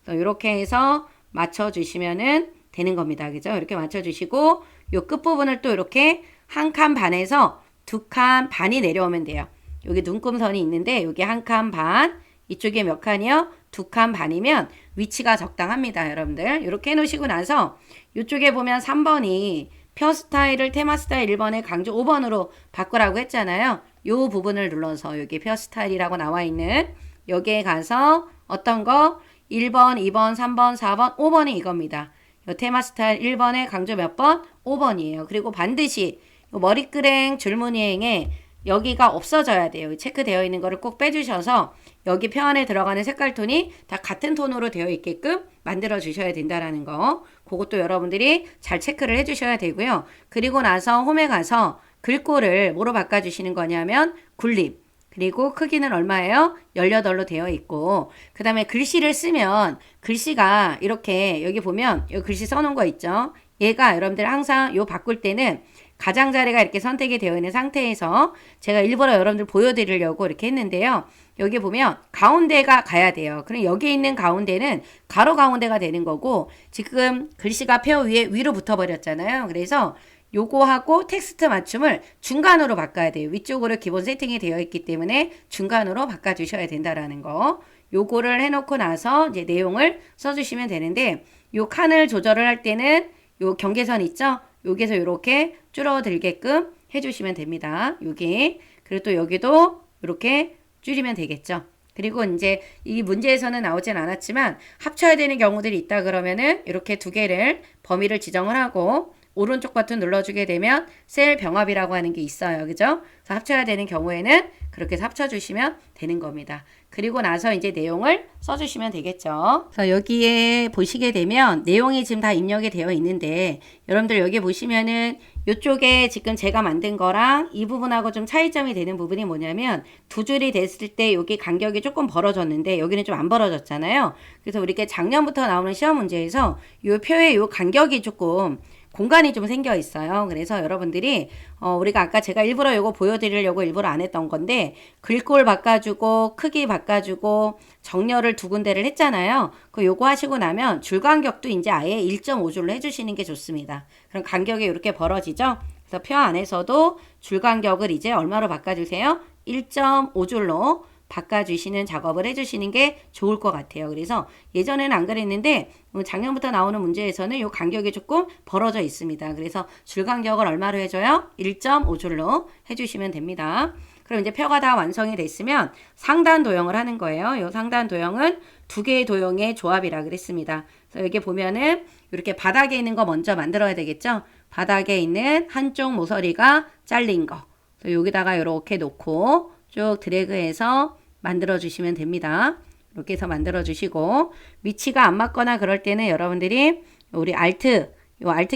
Speaker 1: 그래서 이렇게 해서 맞춰주시면은 되는 겁니다, 그죠? 이렇게 맞춰주시고 요 끝부분을 또 이렇게 한 칸 반에서 두 칸 반이 내려오면 돼요. 여기 눈금선이 있는데 여기 한 칸 반, 이쪽에 몇 칸이요? 두 칸 반이면 위치가 적당합니다, 여러분들. 이렇게 해놓으시고 나서 이쪽에 보면 3번이 표 스타일을 테마 스타일 1번에 강조 5번으로 바꾸라고 했잖아요. 이 부분을 눌러서 여기 표 스타일이라고 나와 있는 여기에 가서 어떤 거? 1번, 2번, 3번, 4번, 5번이 이겁니다. 요 테마 스타일 1번에 강조 몇 번? 5번이에요. 그리고 반드시 머리끄랭 줄무늬행에 여기가 없어져야 돼요. 체크되어 있는 거를 꼭 빼주셔서 여기 표 안에 들어가는 색깔 톤이 다 같은 톤으로 되어 있게끔 만들어 주셔야 된다라는 거. 그것도 여러분들이 잘 체크를 해 주셔야 되고요. 그리고 나서 홈에 가서 글꼴을 뭐로 바꿔주시는 거냐면 굴림. 그리고 크기는 얼마예요? 18로 되어 있고 그 다음에 글씨를 쓰면 글씨가 이렇게 여기 보면 여기 글씨 써놓은 거 있죠? 얘가 여러분들 항상 요 바꿀 때는 가장자리가 이렇게 선택이 되어 있는 상태에서 제가 일부러 여러분들 보여드리려고 이렇게 했는데요. 여기 보면 가운데가 가야 돼요. 그럼 여기 있는 가운데는 가로 가운데가 되는 거고 지금 글씨가 표 위에 위로 붙어버렸잖아요. 그래서 요거하고 텍스트 맞춤을 중간으로 바꿔야 돼요. 위쪽으로 기본 세팅이 되어 있기 때문에 중간으로 바꿔주셔야 된다라는 거. 요거를 해놓고 나서 이제 내용을 써주시면 되는데 요 칸을 조절을 할 때는 요 경계선 있죠? 여기서 이렇게 줄어들게끔 해주시면 됩니다. 여기. 그리고 또 여기도 이렇게 줄이면 되겠죠. 그리고 이제 이 문제에서는 나오진 않았지만 합쳐야 되는 경우들이 있다 그러면은 이렇게 두 개를 범위를 지정을 하고 오른쪽 버튼 눌러주게 되면 셀 병합이라고 하는 게 있어요. 그죠? 그래서 합쳐야 되는 경우에는 그렇게 해서 합쳐주시면 되는 겁니다. 그리고 나서 이제 내용을 써주시면 되겠죠. 그래서 여기에 보시게 되면 내용이 지금 다 입력이 되어 있는데 여러분들 여기 보시면은 이쪽에 지금 제가 만든 거랑 이 부분하고 좀 차이점이 되는 부분이 뭐냐면 두 줄이 됐을 때 여기 간격이 조금 벌어졌는데 여기는 좀 안 벌어졌잖아요. 그래서 우리가 작년부터 나오는 시험 문제에서 이 표의 이 간격이 조금 공간이 좀 생겨 있어요. 그래서 여러분들이 우리가 아까 제가 일부러 이거 보여드리려고 일부러 안 했던 건데 글꼴 바꿔주고 크기 바꿔주고 정렬을 두 군데를 했잖아요. 요거 하시고 나면 줄 간격도 이제 아예 1.5줄로 해주시는 게 좋습니다. 그럼 간격이 이렇게 벌어지죠. 그래서 표 안에서도 줄 간격을 이제 얼마로 바꿔주세요? 1.5줄로 바꿔주시는 작업을 해주시는 게 좋을 것 같아요. 그래서 예전에는 안 그랬는데 작년부터 나오는 문제에서는 이 간격이 조금 벌어져 있습니다. 그래서 줄 간격을 얼마로 해줘요? 1.5줄로 해주시면 됩니다. 그럼 이제 표가 다 완성이 됐으면 상단 도형을 하는 거예요. 이 상단 도형은 두 개의 도형의 조합이라 그랬습니다. 그래서 여기 보면은 이렇게 바닥에 있는 거 먼저 만들어야 되겠죠? 바닥에 있는 한쪽 모서리가 잘린 거. 여기다가 이렇게 놓고 쭉 드래그해서 만들어 주시면 됩니다. 이렇게 해서 만들어 주시고 위치가 안 맞거나 그럴 때는 여러분들이 우리 알트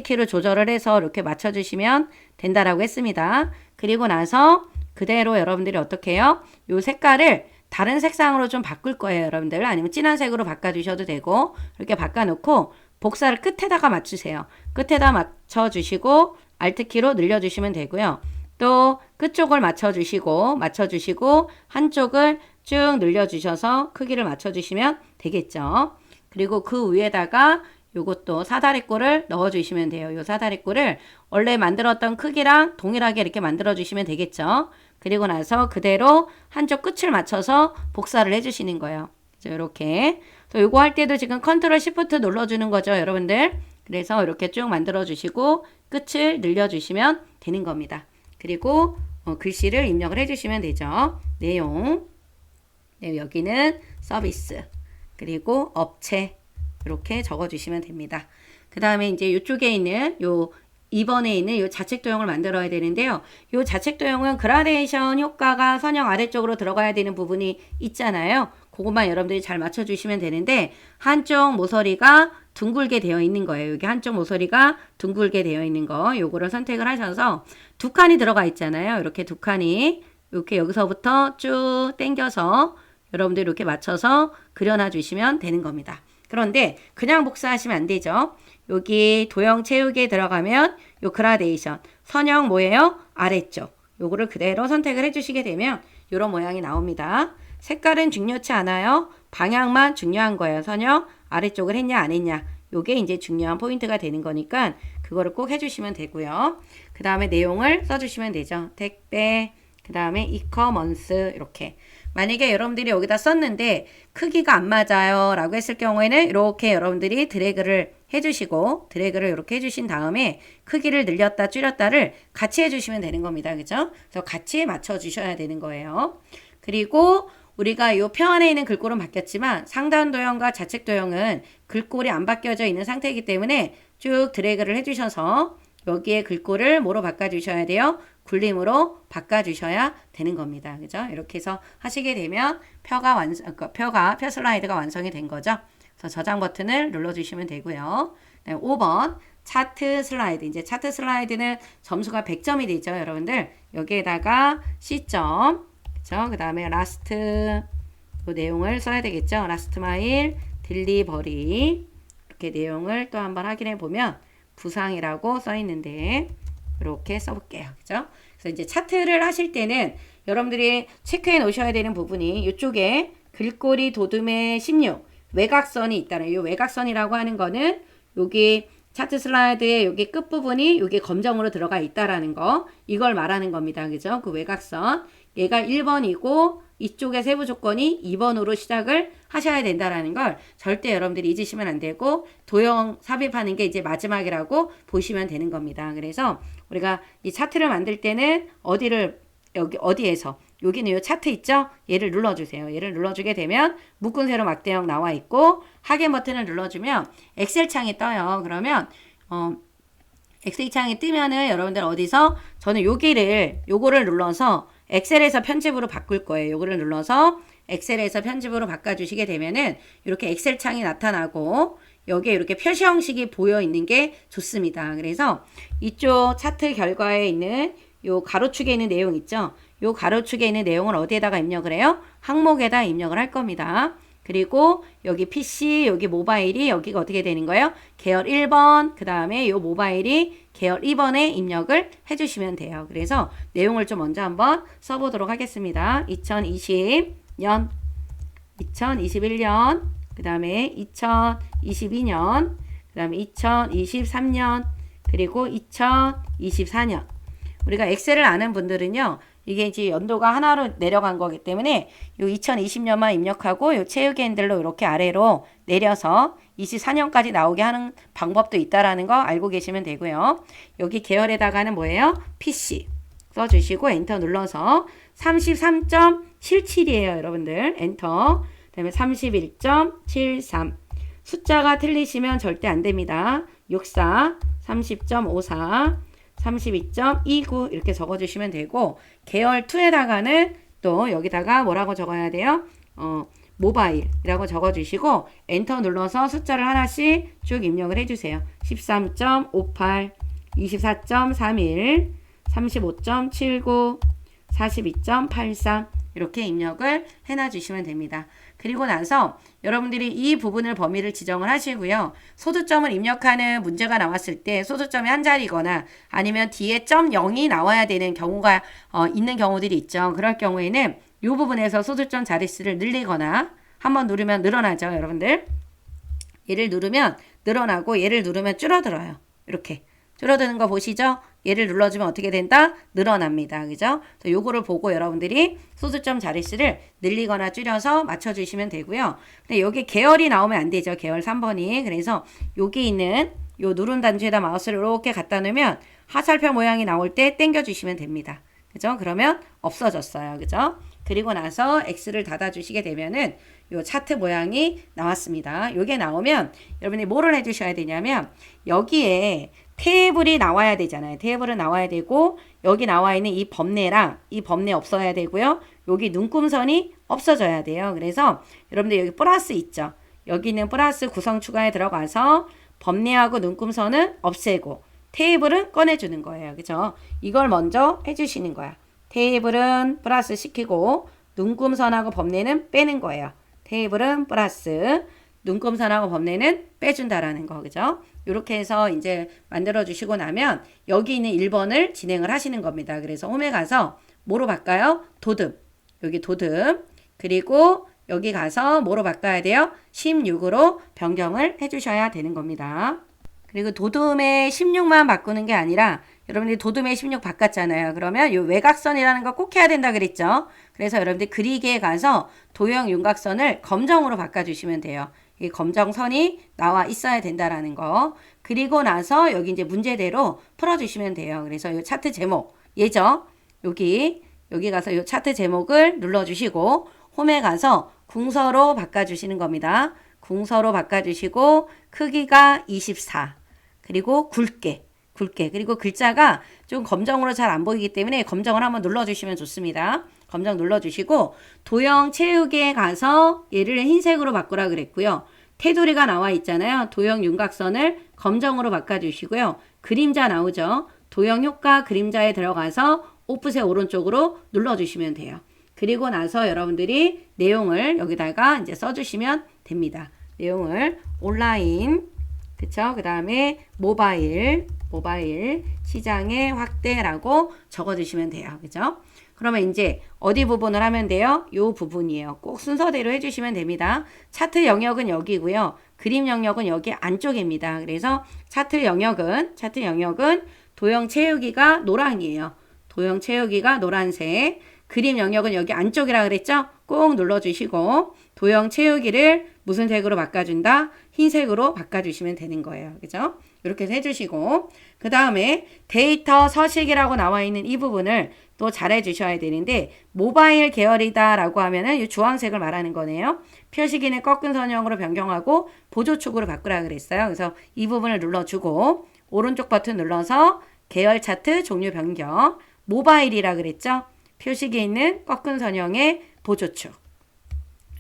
Speaker 1: 키로 조절을 해서 이렇게 맞춰 주시면 된다라고 했습니다. 그리고 나서 그대로 여러분들이 어떻게 해요? 요 색깔을 다른 색상으로 좀 바꿀 거예요, 여러분들. 아니면 진한 색으로 바꿔 주셔도 되고 이렇게 바꿔 놓고 복사를 끝에다가 맞추세요. 끝에다 맞춰 주시고 알트 키로 늘려 주시면 되고요. 또 끝쪽을 맞춰 주시고 한쪽을 쭉 늘려 주셔서 크기를 맞춰 주시면 되겠죠. 그리고 그 위에다가 요것도 사다리꼴을 넣어 주시면 돼요. 요 사다리꼴을 원래 만들었던 크기랑 동일하게 이렇게 만들어 주시면 되겠죠. 그리고 나서 그대로 한쪽 끝을 맞춰서 복사를 해 주시는 거예요. 이렇게. 또 요거 할 때도 지금 컨트롤 시프트 눌러 주는 거죠, 여러분들. 그래서 이렇게 쭉 만들어 주시고 끝을 늘려 주시면 되는 겁니다. 그리고 글씨를 입력을 해주시면 되죠. 내용, 네, 여기는 서비스, 그리고 업체 이렇게 적어주시면 됩니다. 그 다음에 이제 이쪽에 있는 요 2번에 있는 요 자책 도형을 만들어야 되는데요. 요 자책 도형은 그라데이션 효과가 선형 아래쪽으로 들어가야 되는 부분이 있잖아요. 그것만 여러분들이 잘 맞춰주시면 되는데 한쪽 모서리가 둥글게 되어 있는 거예요. 여기 한쪽 모서리가 둥글게 되어 있는 거 요거를 선택을 하셔서 두 칸이 들어가 있잖아요. 이렇게 두 칸이 이렇게 여기서부터 쭉 당겨서 여러분들 이렇게 맞춰서 그려놔 주시면 되는 겁니다. 그런데 그냥 복사하시면 안 되죠. 여기 도형 채우기에 들어가면 요 그라데이션 선형 뭐예요? 아래쪽 요거를 그대로 선택을 해주시게 되면 이런 모양이 나옵니다. 색깔은 중요치 않아요. 방향만 중요한 거예요. 선형 아래쪽을 했냐 안 했냐 요게 이제 중요한 포인트가 되는 거니까 그거를 꼭 해주시면 되고요. 그 다음에 내용을 써주시면 되죠. 택배, 그 다음에 이커먼스 이렇게. 만약에 여러분들이 여기다 썼는데 크기가 안 맞아요 라고 했을 경우에는 이렇게 여러분들이 드래그를 해주시고 드래그를 이렇게 해주신 다음에 크기를 늘렸다 줄였다를 같이 해주시면 되는 겁니다. 그죠? 그래서 같이 맞춰 주셔야 되는 거예요. 그리고 우리가 이 표 안에 있는 글꼴은 바뀌었지만 상단 도형과 좌측 도형은 글꼴이 안 바뀌어져 있는 상태이기 때문에 쭉 드래그를 해주셔서 여기에 글꼴을 뭐로 바꿔주셔야 돼요? 굴림으로 바꿔주셔야 되는 겁니다. 그죠? 이렇게 해서 하시게 되면 표 슬라이드가 완성이 된 거죠. 그래서 저장 버튼을 눌러주시면 되고요. 네, 5번 차트 슬라이드. 이제 차트 슬라이드는 점수가 100점이 되죠, 여러분들. 여기에다가 C점, 그죠? 그 다음에 라스트 그 내용을 써야 되겠죠. 라스트 마일, 딜리버리 이렇게 내용을 또 한번 확인해 보면 부상이라고 써 있는데 이렇게 써볼게요. 그죠? 그래서 이제 차트를 하실 때는 여러분들이 체크해 놓으셔야 되는 부분이 이쪽에 글꼴이 도둠의 16 외곽선이 있다는 이 외곽선이라고 하는 거는 여기 차트 슬라이드의 여기 끝부분이 여기 검정으로 들어가 있다라는 거 이걸 말하는 겁니다. 그죠? 그 외곽선 얘가 1번이고 이쪽의 세부 조건이 2번으로 시작을 하셔야 된다라는 걸 절대 여러분들이 잊으시면 안 되고 도형 삽입하는 게 이제 마지막이라고 보시면 되는 겁니다. 그래서 우리가 이 차트를 만들 때는 어디에서 여기는 이 차트 있죠? 얘를 눌러주세요. 얘를 눌러주게 되면 묶은 세로 막대형 나와 있고 확인 버튼을 눌러주면 엑셀 창이 떠요. 그러면 엑셀 창이 뜨면은 여러분들 어디서 저는 요거를 눌러서 엑셀에서 편집으로 바꿀 거예요. 요거를 눌러서 엑셀에서 편집으로 바꿔주시게 되면은 이렇게 엑셀 창이 나타나고 여기에 이렇게 표시 형식이 보여 있는 게 좋습니다. 그래서 이쪽 차트 결과에 있는 요 가로축에 있는 내용 있죠? 요 가로축에 있는 내용을 어디에다가 입력을 해요? 항목에다 입력을 할 겁니다. 그리고 여기 PC, 여기 모바일이 여기가 어떻게 되는 거예요? 계열 1번, 그 다음에 요 모바일이 계열 2번에 입력을 해주시면 돼요. 그래서 내용을 좀 먼저 한번 써보도록 하겠습니다. 2020년, 2021년, 그 다음에 2022년, 그 다음에 2023년, 그리고 2024년. 우리가 엑셀을 아는 분들은요, 이게 이제 연도가 하나로 내려간 거기 때문에 요 2020년만 입력하고 요 체육 핸들로 이렇게 아래로 내려서 24년까지 나오게 하는 방법도 있다라는 거 알고 계시면 되고요. 여기 계열에다가는 뭐예요? PC 써주시고 엔터 눌러서 33.77이에요, 여러분들. 엔터. 그다음에 31.73. 숫자가 틀리시면 절대 안 됩니다. 64, 30.54, 32.29 이렇게 적어주시면 되고 계열 2에다가는 또 여기다가 뭐라고 적어야 돼요? 모바일이라고 적어주시고 엔터 눌러서 숫자를 하나씩 쭉 입력을 해주세요. 13.58, 24.31, 35.79, 42.83 이렇게 입력을 해놔 주시면 됩니다. 그리고 나서 여러분들이 이 부분을 범위를 지정을 하시고요. 소수점을 입력하는 문제가 나왔을 때 소수점이 한 자리거나 아니면 뒤에 점 0이 나와야 되는 경우가 있는 경우들이 있죠. 그럴 경우에는 이 부분에서 소수점 자릿수를 늘리거나 한번 누르면 늘어나죠, 여러분들. 얘를 누르면 늘어나고 얘를 누르면 줄어들어요. 이렇게 줄어드는 거 보시죠? 얘를 눌러주면 어떻게 된다? 늘어납니다. 그죠? 요거를 보고 여러분들이 소수점 자릿수를 늘리거나 줄여서 맞춰주시면 되고요. 근데 여기 계열이 나오면 안 되죠. 계열 3번이. 그래서 여기 있는 요 누른 단추에다 마우스를 이렇게 갖다 놓으면 화살표 모양이 나올 때 당겨주시면 됩니다. 그죠? 그러면 없어졌어요. 그죠? 그리고 나서 X를 닫아주시게 되면은 요 차트 모양이 나왔습니다. 요게 나오면 여러분이 뭐를 해주셔야 되냐면 여기에 테이블이 나와야 되잖아요. 테이블은 나와야 되고 여기 나와 있는 이 범례랑 이 범례 없어야 되고요. 여기 눈금선이 없어져야 돼요. 그래서 여러분들 여기 플러스 있죠. 여기 있는 플러스 구성 추가에 들어가서 범례하고 눈금선은 없애고 테이블은 꺼내주는 거예요. 그죠? 이걸 먼저 해주시는 거야. 테이블은 플러스 시키고 눈금선하고 범례는 빼는 거예요. 테이블은 플러스 눈금선하고 범례는 빼준다라는 거. 그죠? 이렇게 해서 이제 만들어 주시고 나면 여기 있는 1번을 진행을 하시는 겁니다. 그래서 홈에 가서 뭐로 바꿔요? 도듬. 여기 도듬. 그리고 여기 가서 뭐로 바꿔야 돼요? 16으로 변경을 해주셔야 되는 겁니다. 그리고 도둠의 16만 바꾸는 게 아니라 여러분들이 도둠의 16 바꿨잖아요. 그러면 이 외곽선이라는 거 꼭 해야 된다 그랬죠. 그래서 여러분들 그리기에 가서 도형 윤곽선을 검정으로 바꿔주시면 돼요. 이 검정선이 나와 있어야 된다라는 거. 그리고 나서 여기 이제 문제대로 풀어주시면 돼요. 그래서 이 차트 제목 예죠. 여기 가서 이 차트 제목을 눌러주시고 홈에 가서 궁서로 바꿔주시는 겁니다. 궁서로 바꿔주시고 크기가 24 그리고 굵게 그리고 글자가 좀 검정으로 잘 안 보이기 때문에 검정을 한번 눌러주시면 좋습니다. 검정 눌러주시고 도형 채우기에 가서 얘를 흰색으로 바꾸라 그랬고요. 테두리가 나와 있잖아요. 도형 윤곽선을 검정으로 바꿔주시고요. 그림자 나오죠. 도형 효과 그림자에 들어가서 오프셋 오른쪽으로 눌러주시면 돼요. 그리고 나서 여러분들이 내용을 여기다가 이제 써주시면 됩니다. 내용을 온라인 그쵸? 그 다음에 모바일 시장의 확대라고 적어주시면 돼요. 그죠? 그러면 이제 어디 부분을 하면 돼요? 요 부분이에요. 꼭 순서대로 해주시면 됩니다. 차트 영역은 여기고요. 그림 영역은 여기 안쪽입니다. 그래서 차트 영역은 도형 채우기가 노랑이에요. 도형 채우기가 노란색. 그림 영역은 여기 안쪽이라 그랬죠? 꼭 눌러주시고 도형 채우기를 무슨 색으로 바꿔준다? 흰색으로 바꿔주시면 되는 거예요. 그죠? 이렇게 해서 해주시고 그 다음에 데이터 서식이라고 나와 있는 이 부분을 또 잘 해주셔야 되는데 모바일 계열이다 라고 하면은 이 주황색을 말하는 거네요. 표시기는 꺾은 선형으로 변경하고 보조축으로 바꾸라 그랬어요. 그래서 이 부분을 눌러주고 오른쪽 버튼 눌러서 계열 차트 종류 변경 모바일이라 그랬죠. 표식에 있는 꺾은 선형의 보조축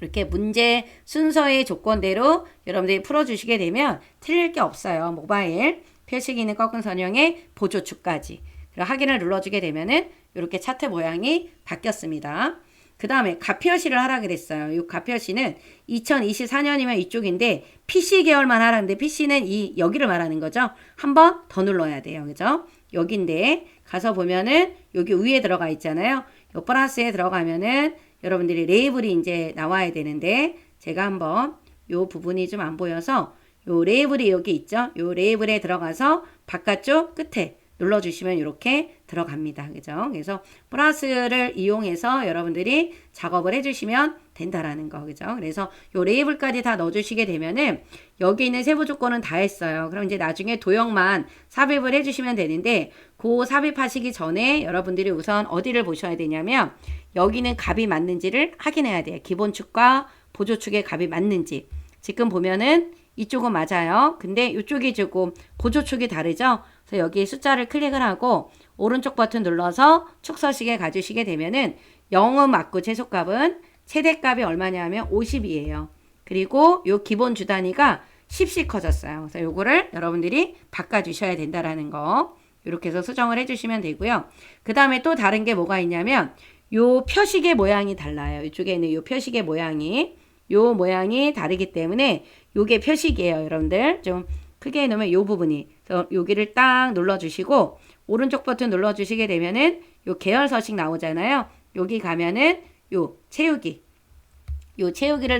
Speaker 1: 이렇게 문제 순서의 조건대로 여러분들이 풀어주시게 되면 틀릴 게 없어요. 모바일 표식이 있는 꺾은 선형의 보조축까지 그리고 확인을 눌러주게 되면은 이렇게 차트 모양이 바뀌었습니다. 그 다음에 가표시를 하라 그랬어요. 이 가표시는 2024년이면 이쪽인데 PC 계열만 하라는데 PC는 여기를 말하는 거죠. 한 번 더 눌러야 돼요. 그죠? 여기인데 가서 보면은 여기 위에 들어가 있잖아요. 요 플러스에 들어가면은 여러분들이 레이블이 이제 나와야 되는데 제가 한번 요 부분이 좀 안 보여서 요 레이블이 여기 있죠. 요 레이블에 들어가서 바깥쪽 끝에 눌러주시면 이렇게 들어갑니다. 그죠? 그래서 플러스를 이용해서 여러분들이 작업을 해주시면 된다라는 거. 그죠? 그래서 요 레이블까지 다 넣어주시게 되면은 여기 있는 세부 조건은 다 했어요. 그럼 이제 나중에 도형만 삽입을 해주시면 되는데 그 삽입하시기 전에 여러분들이 우선 어디를 보셔야 되냐면 여기는 값이 맞는지를 확인해야 돼요. 기본축과 보조축의 값이 맞는지. 지금 보면은 이쪽은 맞아요. 근데 이쪽이 조금 보조축이 다르죠? 그래서 여기 숫자를 클릭을 하고 오른쪽 버튼 눌러서 축서식에 가주시게 되면은 0은 맞고 최소값은 최대값이 얼마냐면 50이에요. 그리고 요 기본 주 단위가 10씩 커졌어요. 그래서 요거를 여러분들이 바꿔주셔야 된다라는 거. 이렇게 해서 수정을 해주시면 되고요. 그 다음에 또 다른 게 뭐가 있냐면 요 표식의 모양이 달라요. 이쪽에 있는 요 표식의 모양이 요 모양이 다르기 때문에 요게 표식이에요. 여러분들 좀 크게 해놓으면 요 부분이 그래서 여기를 딱 눌러주시고 오른쪽 버튼 눌러주시게 되면은 요 계열 서식 나오잖아요. 여기 가면은 요 채우기를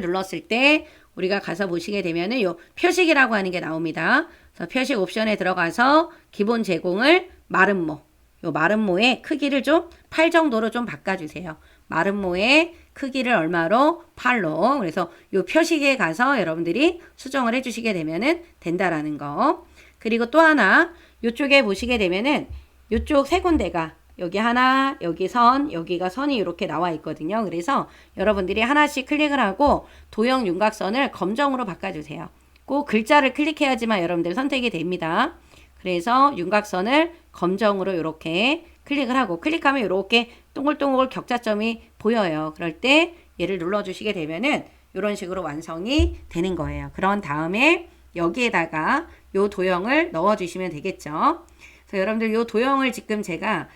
Speaker 1: 눌렀을 때 우리가 가서 보시게 되면은 요 표식이라고 하는 게 나옵니다. 그래서 표식 옵션에 들어가서 기본 제공을 마름모 요 마름모의 크기를 좀 8 정도로 좀 바꿔주세요. 마름모의 크기를 얼마로? 8로. 그래서 요 표식에 가서 여러분들이 수정을 해주시게 되면은 된다라는 거. 그리고 또 하나, 요쪽에 보시게 되면은 요쪽 세 군데가 여기 하나, 여기 선, 여기가 선이 이렇게 나와 있거든요. 그래서 여러분들이 하나씩 클릭을 하고 도형 윤곽선을 검정으로 바꿔주세요. 꼭 글자를 클릭해야지만 여러분들 선택이 됩니다. 그래서 윤곽선을 검정으로 이렇게 클릭을 하고 클릭하면 이렇게 동글동글 격자점이 보여요. 그럴 때 얘를 눌러주시게 되면은 이런 식으로 완성이 되는 거예요. 그런 다음에 여기에다가 요 도형을 넣어주시면 되겠죠. 그래서 여러분들 요 도형을 지금 제가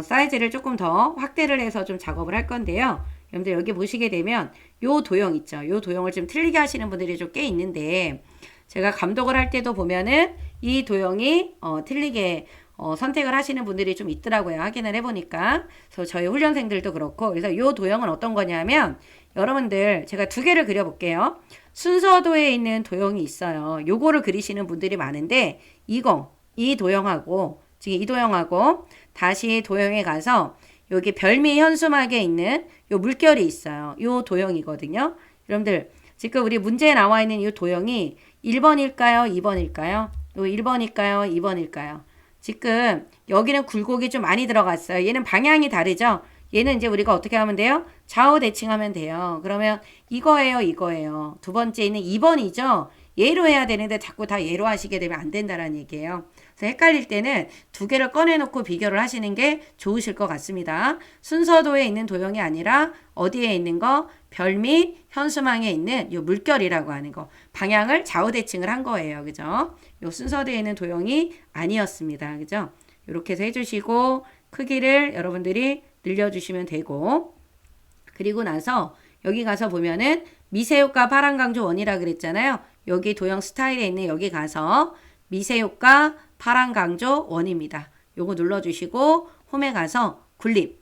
Speaker 1: 사이즈를 조금 더 확대를 해서 좀 작업을 할 건데요. 여러분들 여기 보시게 되면 요 도형 있죠. 요 도형을 좀 틀리게 하시는 분들이 좀 꽤 있는데 제가 감독을 할 때도 보면은 이 도형이 틀리게 선택을 하시는 분들이 좀 있더라고요. 확인을 해보니까. 그래서 저희 훈련생들도 그렇고. 그래서 이 도형은 어떤 거냐면 여러분들 제가 두 개를 그려볼게요. 순서도에 있는 도형이 있어요. 요거를 그리시는 분들이 많은데 이 도형하고 지금 이 도형하고 다시 도형에 가서 여기 별미 현수막에 있는 요 물결이 있어요. 요 도형이거든요. 여러분들 지금 우리 문제에 나와 있는 이 도형이 1번일까요? 2번일까요? 요 1번일까요? 2번일까요? 지금 여기는 굴곡이 좀 많이 들어갔어요. 얘는 방향이 다르죠? 얘는 이제 우리가 어떻게 하면 돼요? 좌우 대칭하면 돼요. 그러면 이거예요. 두 번째는 2번이죠? 얘로 해야 되는데 자꾸 다 얘로 하시게 되면 안 된다라는 얘기예요. 그래서 헷갈릴 때는 두 개를 꺼내놓고 비교를 하시는 게 좋으실 것 같습니다. 순서도에 있는 도형이 아니라 어디에 있는 거? 별 및 현수막에 있는 요 물결이라고 하는 거. 방향을 좌우 대칭을 한 거예요. 그죠? 요 순서도에 있는 도형이 아니었습니다. 그죠? 이렇게 해서 해주시고 크기를 여러분들이 늘려주시면 되고 그리고 나서 여기 가서 보면은 미세효과 파란강조 원이라 그랬잖아요. 여기 도형 스타일에 있는 여기 가서 미세효과 파란강조 원입니다. 요거 눌러주시고 홈에 가서 굴림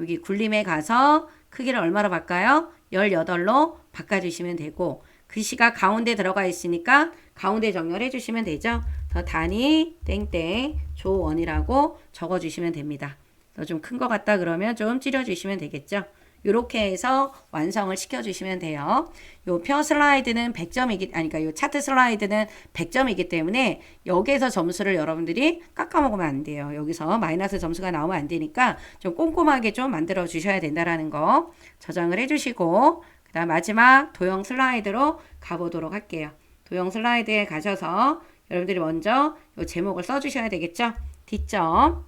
Speaker 1: 여기 굴림에 가서 크기를 얼마로 바꿔요? 18로 바꿔주시면 되고 글씨가 가운데 들어가 있으니까 가운데 정렬해 주시면 되죠. 더 단위 땡땡 조원이라고 적어주시면 됩니다. 더 좀 큰 것 같다 그러면 좀 줄여주시면 되겠죠. 이렇게 해서 완성을 시켜주시면 돼요. 요 표 슬라이드는 100점이기, 그러니까 요 차트 슬라이드는 100점이기 때문에 여기에서 점수를 여러분들이 깎아먹으면 안 돼요. 여기서 마이너스 점수가 나오면 안 되니까 좀 꼼꼼하게 좀 만들어 주셔야 된다라는 거 저장을 해주시고 그 다음 마지막 도형 슬라이드로 가보도록 할게요. 도형 슬라이드에 가셔서 여러분들이 먼저 요 제목을 써주셔야 되겠죠. D점,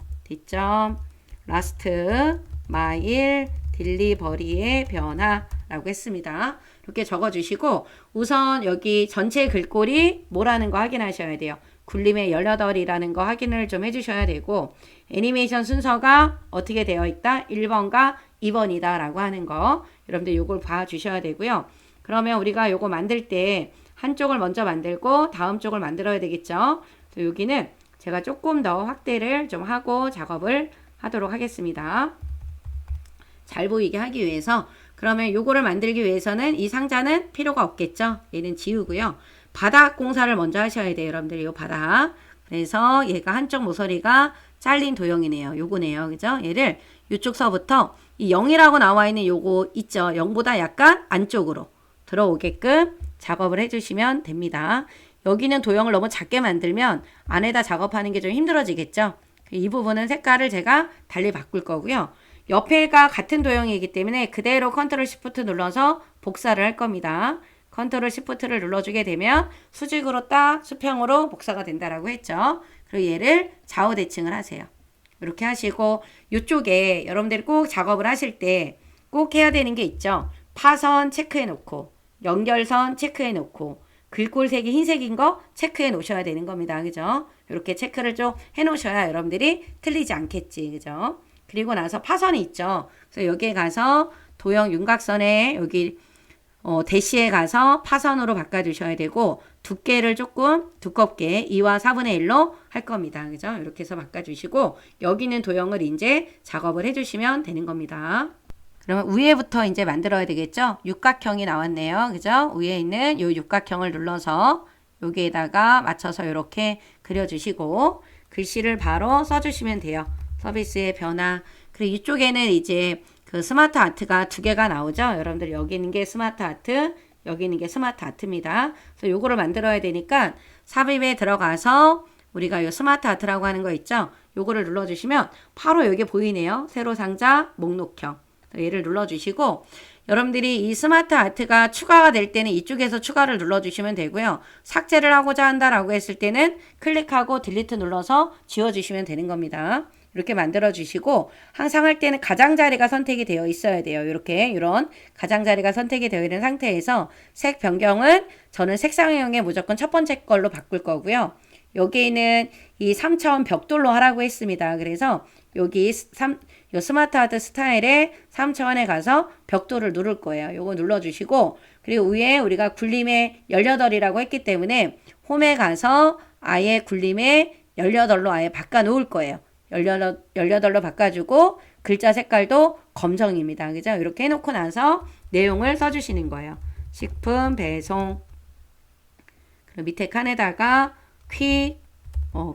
Speaker 1: 라스트, 마일, 딜리버리의 변화라고 했습니다. 이렇게 적어주시고 우선 여기 전체 글꼴이 뭐라는 거 확인하셔야 돼요. 굴림의 18이라는 거 확인을 좀 해주셔야 되고 애니메이션 순서가 어떻게 되어 있다? 1번과 2번이다 라고 하는 거 여러분들 요걸 봐주셔야 되고요. 그러면 우리가 요거 만들 때 한쪽을 먼저 만들고 다음 쪽을 만들어야 되겠죠. 그래서 여기는 제가 조금 더 확대를 좀 하고 작업을 하도록 하겠습니다. 잘 보이게 하기 위해서 그러면 요거를 만들기 위해서는 이 상자는 필요가 없겠죠. 얘는 지우고요. 바닥 공사를 먼저 하셔야 돼요. 여러분들 이 바닥. 그래서 얘가 한쪽 모서리가 잘린 도형이네요. 요거네요. 그죠? 얘를 이쪽 서부터 이 0이라고 나와 있는 요거 있죠? 0보다 약간 안쪽으로 들어오게끔 작업을 해주시면 됩니다. 여기는 도형을 너무 작게 만들면 안에다 작업하는 게 좀 힘들어지겠죠? 이 부분은 색깔을 제가 달리 바꿀 거고요. 옆에가 같은 도형이기 때문에 그대로 컨트롤 시프트 눌러서 복사를 할 겁니다. 컨트롤 시프트를 눌러주게 되면 수직으로 딱 수평으로 복사가 된다라고 했죠. 그리고 얘를 좌우 대칭을 하세요. 이렇게 하시고 이쪽에 여러분들이 꼭 작업을 하실 때 꼭 해야 되는 게 있죠. 파선 체크해 놓고 연결선 체크해 놓고 글꼴색이 흰색인 거 체크해 놓으셔야 되는 겁니다. 그죠? 이렇게 체크를 좀 해 놓으셔야 여러분들이 틀리지 않겠지. 그죠? 그리고 나서 파선이 있죠. 그래서 여기에 가서 도형 윤곽선에 여기 대시에 가서 파선으로 바꿔주셔야 되고 두께를 조금 두껍게 2와 4분의 1로 할 겁니다. 그죠? 이렇게 해서 바꿔주시고 여기는 도형을 이제 작업을 해주시면 되는 겁니다. 그러면 위에부터 이제 만들어야 되겠죠? 육각형이 나왔네요. 그죠? 위에 있는 이 육각형을 눌러서 여기에다가 맞춰서 이렇게 그려주시고 글씨를 바로 써주시면 돼요. 서비스의 변화. 그리고 이쪽에는 이제 그 스마트 아트가 두 개가 나오죠. 여러분들 여기 있는 게 스마트 아트, 여기 있는 게 스마트 아트입니다. 그래서 요거를 만들어야 되니까 삽입에 들어가서 우리가 요 스마트 아트라고 하는 거 있죠. 요거를 눌러주시면 바로 여기 보이네요. 세로 상자 목록형. 얘를 눌러주시고 여러분들이 이 스마트 아트가 추가가 될 때는 이쪽에서 추가를 눌러주시면 되고요. 삭제를 하고자 한다라고 했을 때는 클릭하고 딜리트 눌러서 지워주시면 되는 겁니다. 이렇게 만들어 주시고 항상 할 때는 가장자리가 선택이 되어 있어야 돼요. 이렇게 이런 가장자리가 선택이 되어 있는 상태에서 색 변경은 저는 색상형에 무조건 첫 번째 걸로 바꿀 거고요. 여기에는 이 3차원 벽돌로 하라고 했습니다. 그래서 여기 요 스마트 아트 스타일의 3차원에 가서 벽돌을 누를 거예요. 요거 눌러주시고 그리고 위에 우리가 굴림의 18이라고 했기 때문에 홈에 가서 아예 굴림의 18로 아예 바꿔 놓을 거예요. 18로 바꿔주고 글자 색깔도 검정입니다. 그죠? 이렇게 해놓고 나서 내용을 써주시는 거예요. 식품 배송. 그리고 밑에 칸에다가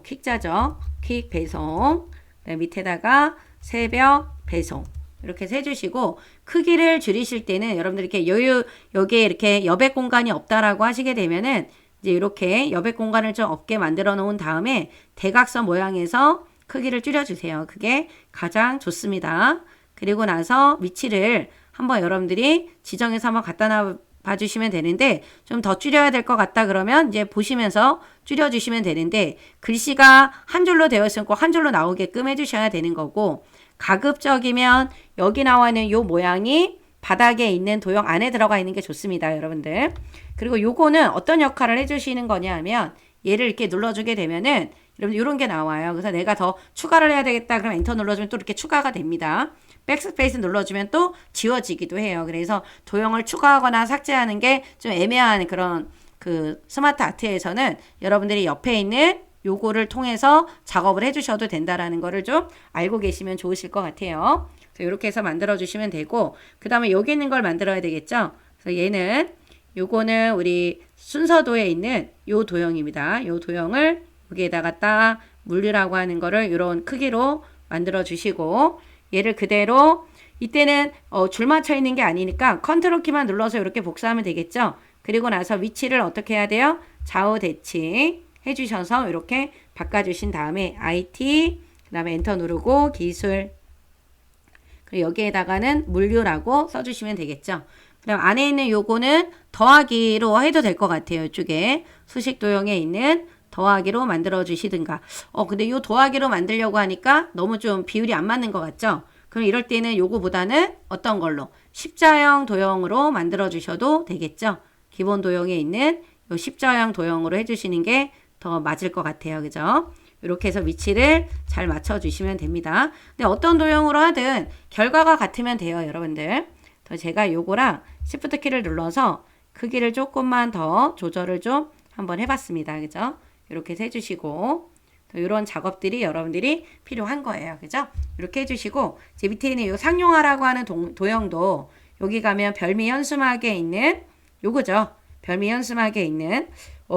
Speaker 1: 퀵자죠. 퀵 배송. 밑에다가 새벽 배송. 이렇게 해주시고 크기를 줄이실 때는 여러분들 이렇게 여기에 이렇게 여백 공간이 없다라고 하시게 되면은 이제 이렇게 여백 공간을 좀 없게 만들어 놓은 다음에 대각선 모양에서 크기를 줄여주세요. 그게 가장 좋습니다. 그리고 나서 위치를 한번 여러분들이 지정해서 한번 갖다 놔 봐주시면 되는데 좀 더 줄여야 될 것 같다 그러면 이제 보시면서 줄여주시면 되는데 글씨가 한 줄로 되어 있으면 한 줄로 나오게끔 해주셔야 되는 거고 가급적이면 여기 나와 있는 요 모양이 바닥에 있는 도형 안에 들어가 있는 게 좋습니다. 여러분들. 그리고 요거는 어떤 역할을 해주시는 거냐 하면 얘를 이렇게 눌러주게 되면은 여러분 이런 게 나와요. 그래서 내가 더 추가를 해야 되겠다. 그럼 엔터 눌러주면 또 이렇게 추가가 됩니다. 백스페이스 눌러주면 또 지워지기도 해요. 그래서 도형을 추가하거나 삭제하는 게 좀 애매한 그런 그 스마트 아트에서는 여러분들이 옆에 있는 요거를 통해서 작업을 해주셔도 된다라는 거를 좀 알고 계시면 좋으실 것 같아요. 그래서 이렇게 해서 만들어 주시면 되고 그 다음에 여기 있는 걸 만들어야 되겠죠. 그래서 얘는 요거는 우리 순서도에 있는 요 도형입니다. 요 도형을 여기에다가 딱 물류라고 하는 거를 이런 크기로 만들어 주시고 얘를 그대로 이때는 줄 맞춰 있는 게 아니니까 컨트롤 키만 눌러서 이렇게 복사하면 되겠죠. 그리고 나서 위치를 어떻게 해야 돼요? 좌우 대칭 해주셔서 이렇게 바꿔주신 다음에 IT 그 다음에 엔터 누르고 기술 그리고 여기에다가는 물류라고 써주시면 되겠죠. 그 다음 안에 있는 요거는 더하기로 해도 될 것 같아요. 이쪽에 수식 도형에 있는 더하기로 만들어 주시든가. 근데 요 더하기로 만들려고 하니까 너무 좀 비율이 안 맞는 것 같죠? 그럼 이럴 때는 요거보다는 어떤 걸로? 십자형 도형으로 만들어 주셔도 되겠죠? 기본 도형에 있는 요 십자형 도형으로 해주시는 게 더 맞을 것 같아요. 그죠? 이렇게 해서 위치를 잘 맞춰 주시면 됩니다. 근데 어떤 도형으로 하든 결과가 같으면 돼요. 여러분들. 제가 요거랑 Shift 키를 눌러서 크기를 조금만 더 조절을 좀 한번 해봤습니다. 그죠? 이렇게 해주시고 이런 작업들이 여러분들이 필요한 거예요. 그죠? 이렇게 해주시고 제 밑에 있는 요 상용화라고 하는 도형도 여기 가면 별미 현수막에 있는 요거죠. 별미 현수막에 있는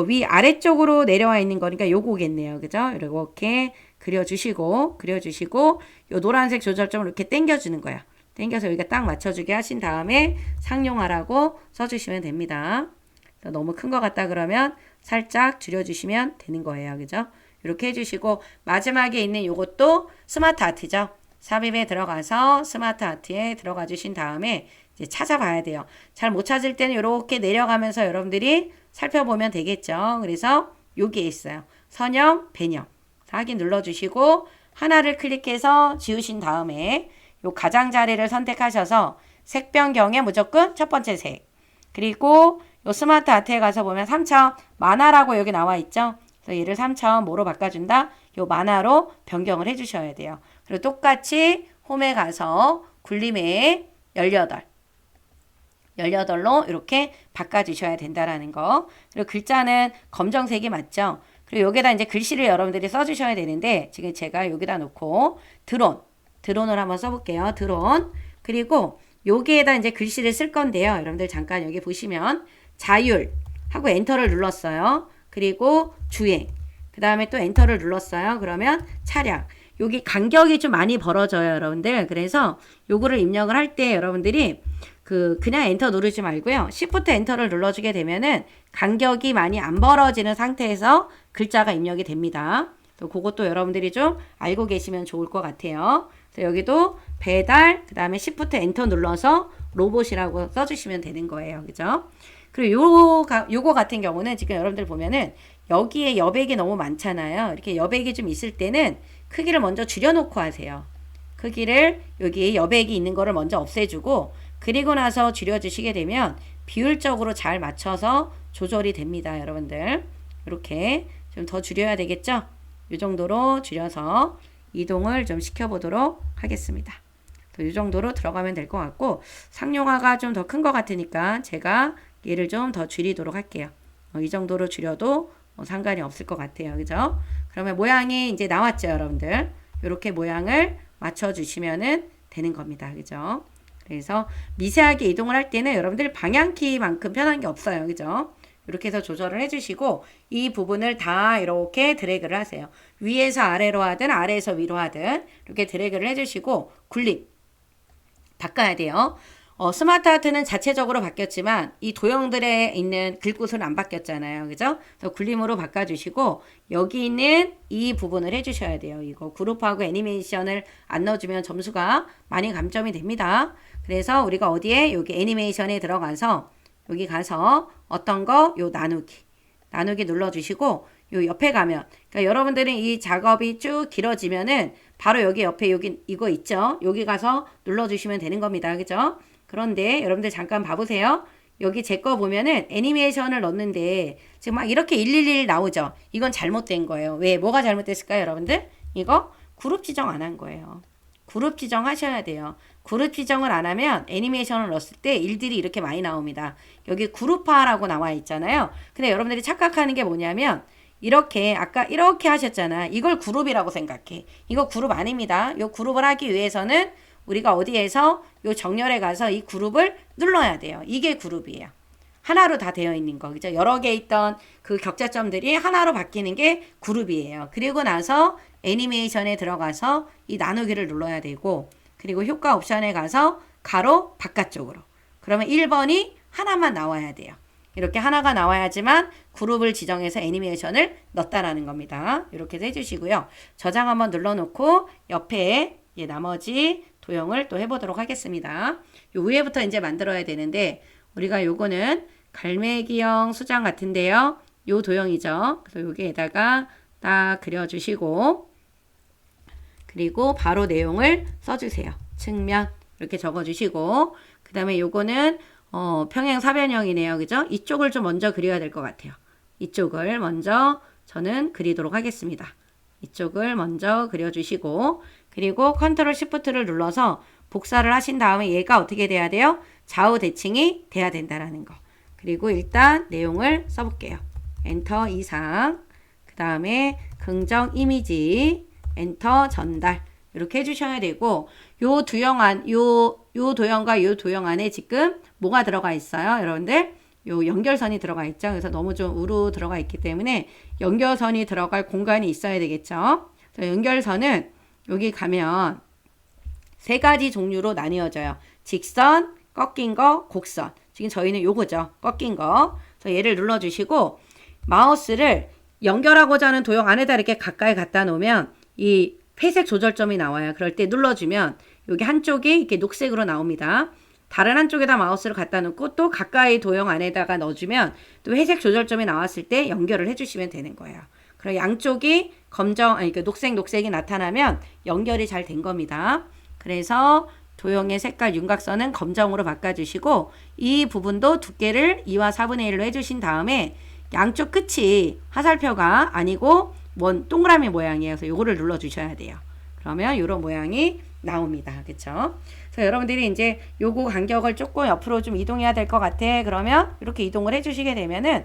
Speaker 1: 위 아래쪽으로 내려와 있는 거니까 요거겠네요. 그죠? 이렇게 그려주시고 요 노란색 조절점을 이렇게 당겨주는 거야. 당겨서 여기가 딱 맞춰주게 하신 다음에 상용화라고 써주시면 됩니다. 너무 큰 것 같다 그러면 살짝 줄여주시면 되는 거예요. 그죠? 이렇게 해주시고 마지막에 있는 요것도 스마트 아트죠. 삽입에 들어가서 스마트 아트에 들어가 주신 다음에 이제 찾아봐야 돼요. 잘 못 찾을 때는 이렇게 내려가면서 여러분들이 살펴보면 되겠죠. 그래서 여기에 있어요. 선형, 배형. 확인 눌러주시고 하나를 클릭해서 지우신 다음에 요 가장자리를 선택하셔서 색 변경에 무조건 첫 번째 색. 그리고 요 스마트 아트에 가서 보면 3차원 만화라고 여기 나와 있죠. 그래서 얘를 3차원 뭐로 바꿔준다? 요 만화로 변경을 해주셔야 돼요. 그리고 똑같이 홈에 가서 굴림에 18로 이렇게 바꿔주셔야 된다라는 거. 그리고 글자는 검정색이 맞죠? 그리고 여기다 이제 글씨를 여러분들이 써주셔야 되는데 지금 제가 여기다 놓고 드론을 한번 써볼게요. 드론. 그리고 여기에다 이제 글씨를 쓸 건데요. 여러분들 잠깐 여기 보시면 자율 하고 엔터를 눌렀어요. 그리고 주행. 그 다음에 또 엔터를 눌렀어요. 그러면 차량. 여기 간격이 좀 많이 벌어져요, 여러분들. 그래서 요거를 입력을 할 때 여러분들이 그냥 엔터 누르지 말고요. Shift 엔터를 눌러주게 되면은 간격이 많이 안 벌어지는 상태에서 글자가 입력이 됩니다. 또 그것도 여러분들이 좀 알고 계시면 좋을 것 같아요. 그래서 여기도 배달, 그 다음에 Shift 엔터 눌러서 로봇이라고 써주시면 되는 거예요. 그죠? 그리고 요거 같은 경우는 지금 여러분들 보면은 여기에 여백이 너무 많잖아요. 이렇게 여백이 좀 있을 때는 크기를 먼저 줄여놓고 하세요. 크기를 여기 여백이 있는 거를 먼저 없애주고 그리고 나서 줄여주시게 되면 비율적으로 잘 맞춰서 조절이 됩니다. 여러분들 이렇게 좀 더 줄여야 되겠죠? 이 정도로 줄여서 이동을 좀 시켜보도록 하겠습니다. 이 정도로 들어가면 될 것 같고 상용화가 좀 더 큰 것 같으니까 제가 얘를 좀 더 줄이도록 할게요. 이 정도로 줄여도 상관이 없을 것 같아요. 그죠? 그러면 모양이 이제 나왔죠, 여러분들. 이렇게 모양을 맞춰주시면 되는 겁니다. 그죠? 그래서 미세하게 이동을 할 때는 여러분들 방향키만큼 편한 게 없어요. 그죠? 이렇게 해서 조절을 해주시고 이 부분을 다 이렇게 드래그를 하세요. 위에서 아래로 하든 아래에서 위로 하든 이렇게 드래그를 해주시고 굴림 바꿔야 돼요. 스마트 아트는 자체적으로 바뀌었지만 이 도형들에 있는 글귀는 안 바뀌었잖아요. 그죠? 그래서 굴림으로 바꿔주시고 여기 있는 이 부분을 해주셔야 돼요. 이거 그룹하고 애니메이션을 안 넣어주면 점수가 많이 감점이 됩니다. 그래서 우리가 어디에 여기 애니메이션에 들어가서 여기 가서 어떤 거 요 나누기 눌러주시고 요 옆에 가면 그러니까 여러분들은 이 작업이 쭉 길어지면은 바로 여기 옆에 여기 이거 있죠. 여기 가서 눌러주시면 되는 겁니다. 그죠? 그런데 여러분들 잠깐 봐보세요. 여기 제 거 보면은 애니메이션을 넣는데 지금 막 이렇게 111 나오죠. 이건 잘못된 거예요. 왜? 뭐가 잘못됐을까요, 여러분들? 이거 그룹 지정 안 한 거예요. 그룹 지정하셔야 돼요. 그룹 지정을 안 하면 애니메이션을 넣었을 때 일들이 이렇게 많이 나옵니다. 여기 그룹화라고 나와 있잖아요. 근데 여러분들이 착각하는 게 뭐냐면 이렇게 아까 이렇게 하셨잖아. 이걸 그룹이라고 생각해. 이거 그룹 아닙니다. 이 그룹을 하기 위해서는 우리가 어디에서 요 정렬에 가서 이 그룹을 눌러야 돼요. 이게 그룹이에요. 하나로 다 되어 있는 거. 그죠? 여러 개 있던 그 격자점들이 하나로 바뀌는 게 그룹이에요. 그리고 나서 애니메이션에 들어가서 이 나누기를 눌러야 되고 그리고 효과 옵션에 가서 가로 바깥쪽으로. 그러면 1번이 하나만 나와야 돼요. 이렇게 하나가 나와야지만 그룹을 지정해서 애니메이션을 넣었다라는 겁니다. 이렇게 해주시고요. 저장 한번 눌러놓고 옆에 나머지 도형을 또 해보도록 하겠습니다. 요 위에부터 이제 만들어야 되는데 우리가 요거는 갈매기형 수장 같은데요. 요 도형이죠. 그래서 여기에다가 딱 그려주시고 그리고 바로 내용을 써주세요. 측면 이렇게 적어주시고 그 다음에 요거는 평행사변형이네요. 그죠? 이쪽을 좀 먼저 그려야 될 것 같아요. 이쪽을 먼저 저는 그리도록 하겠습니다. 이쪽을 먼저 그려주시고 그리고 컨트롤 시프트를 눌러서 복사를 하신 다음에 얘가 어떻게 돼야 돼요? 좌우 대칭이 돼야 된다라는 거. 그리고 일단 내용을 써볼게요. 엔터 이상 그 다음에 긍정 이미지 엔터 전달 이렇게 해주셔야 되고 요 도형 요 도형과 요 도형 안에 지금 뭐가 들어가 있어요? 여러분들 요 연결선이 들어가 있죠. 그래서 너무 좀 우로 들어가 있기 때문에 연결선이 들어갈 공간이 있어야 되겠죠. 연결선은 여기 가면 세 가지 종류로 나뉘어져요. 직선, 꺾인 거, 곡선. 지금 저희는 요거죠. 꺾인 거. 그래서 얘를 눌러주시고 마우스를 연결하고자 하는 도형 안에다 이렇게 가까이 갖다 놓으면 이 회색 조절점이 나와요. 그럴 때 눌러주면 여기 한쪽이 이렇게 녹색으로 나옵니다. 다른 한쪽에다 마우스를 갖다 놓고 또 가까이 도형 안에다가 넣어주면 또 회색 조절점이 나왔을 때 연결을 해주시면 되는 거예요. 그럼 양쪽이 녹색이 나타나면 연결이 잘 된 겁니다. 그래서 도형의 색깔 윤곽선은 검정으로 바꿔주시고 이 부분도 두께를 2와 4분의 1로 해주신 다음에 양쪽 끝이 화살표가 아니고 동그라미 모양이에요. 그래서 요거를 눌러주셔야 돼요. 그러면 요런 모양이 나옵니다. 그쵸? 그래서 여러분들이 이제 요거 간격을 조금 옆으로 좀 이동해야 될 것 같아. 그러면 이렇게 이동을 해주시게 되면은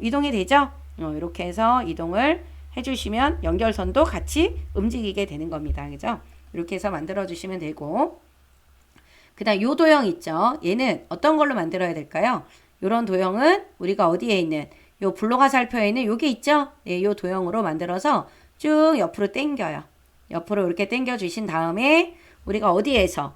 Speaker 1: 이동이 되죠? 이렇게 해서 이동을 해주시면 연결선도 같이 움직이게 되는 겁니다. 그죠? 이렇게 해서 만들어 주시면 되고 그 다음 요 도형 있죠? 얘는 어떤 걸로 만들어야 될까요? 요런 도형은 우리가 어디에 있는 요 블록 화살표에 있는 요게 있죠? 네, 요 도형으로 만들어서 쭉 옆으로 당겨요. 옆으로 이렇게 당겨 주신 다음에 우리가 어디에서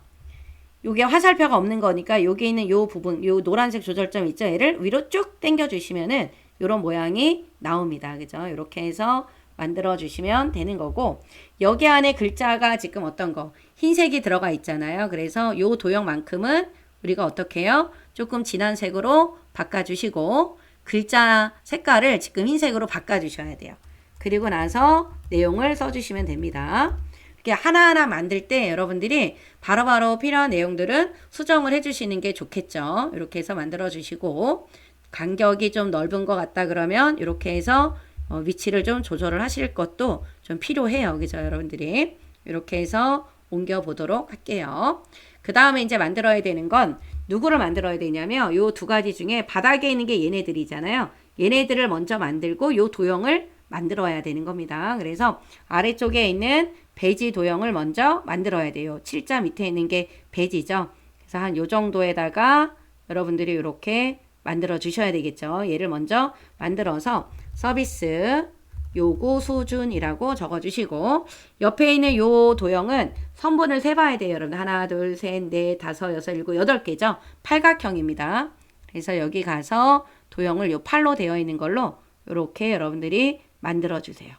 Speaker 1: 요게 화살표가 없는 거니까 여기 있는 요 부분, 요 노란색 조절점 있죠? 얘를 위로 쭉 당겨 주시면은 요런 모양이 나옵니다. 그죠? 이렇게 해서 만들어 주시면 되는 거고 여기 안에 글자가 지금 어떤 거 흰색이 들어가 있잖아요. 그래서 요 도형만큼은 우리가 어떻게 해요? 조금 진한 색으로 바꿔주시고 글자 색깔을 지금 흰색으로 바꿔주셔야 돼요. 그리고 나서 내용을 써주시면 됩니다. 이렇게 하나하나 만들 때 여러분들이 바로바로 필요한 내용들은 수정을 해주시는 게 좋겠죠. 이렇게 해서 만들어 주시고 간격이 좀 넓은 것 같다 그러면 이렇게 해서 위치를 좀 조절을 하실 것도 좀 필요해요. 그죠, 여러분들이? 이렇게 해서 옮겨 보도록 할게요. 그 다음에 이제 만들어야 되는 건 누구를 만들어야 되냐면 요 두 가지 중에 바닥에 있는 게 얘네들이잖아요. 얘네들을 먼저 만들고 요 도형을 만들어야 되는 겁니다. 그래서 아래쪽에 있는 배지 도형을 먼저 만들어야 돼요. 7자 밑에 있는 게 배지죠. 그래서 한 요 정도에다가 여러분들이 이렇게 만들어 주셔야 되겠죠. 얘를 먼저 만들어서 서비스 요구 수준이라고 적어주시고 옆에 있는 요 도형은 선분을 세봐야 돼요. 여러분 하나 둘 셋 넷 다섯 여섯 일곱 여덟 개죠. 팔각형입니다. 그래서 여기 가서 도형을 요 팔로 되어 있는 걸로 이렇게 여러분들이 만들어 주세요.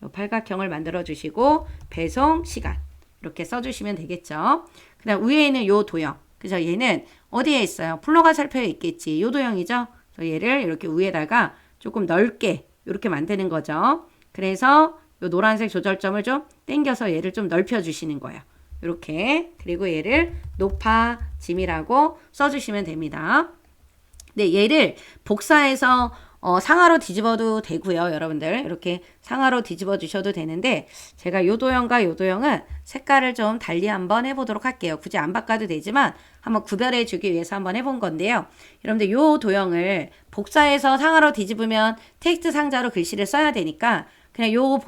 Speaker 1: 요 팔각형을 만들어 주시고 배송 시간 이렇게 써주시면 되겠죠. 그 다음 위에 있는 요 도형 그죠? 얘는 어디에 있어요? 플로 화살표에 있겠지. 요 도형이죠. 그래서 얘를 이렇게 위에다가 조금 넓게 이렇게 만드는 거죠. 그래서 요 노란색 조절점을 좀 당겨서 얘를 좀 넓혀 주시는 거예요. 이렇게 그리고 얘를 높아짐이라고 써주시면 됩니다. 네, 얘를 복사해서 상하로 뒤집어도 되고요. 여러분들 이렇게 상하로 뒤집어 주셔도 되는데 제가 요 도형과 요 도형은 색깔을 좀 달리 한번 해보도록 할게요. 굳이 안 바꿔도 되지만 한번 구별해 주기 위해서 한번 해본 건데요. 여러분들 요 도형을 복사해서 상하로 뒤집으면 텍스트 상자로 글씨를 써야 되니까 그냥 요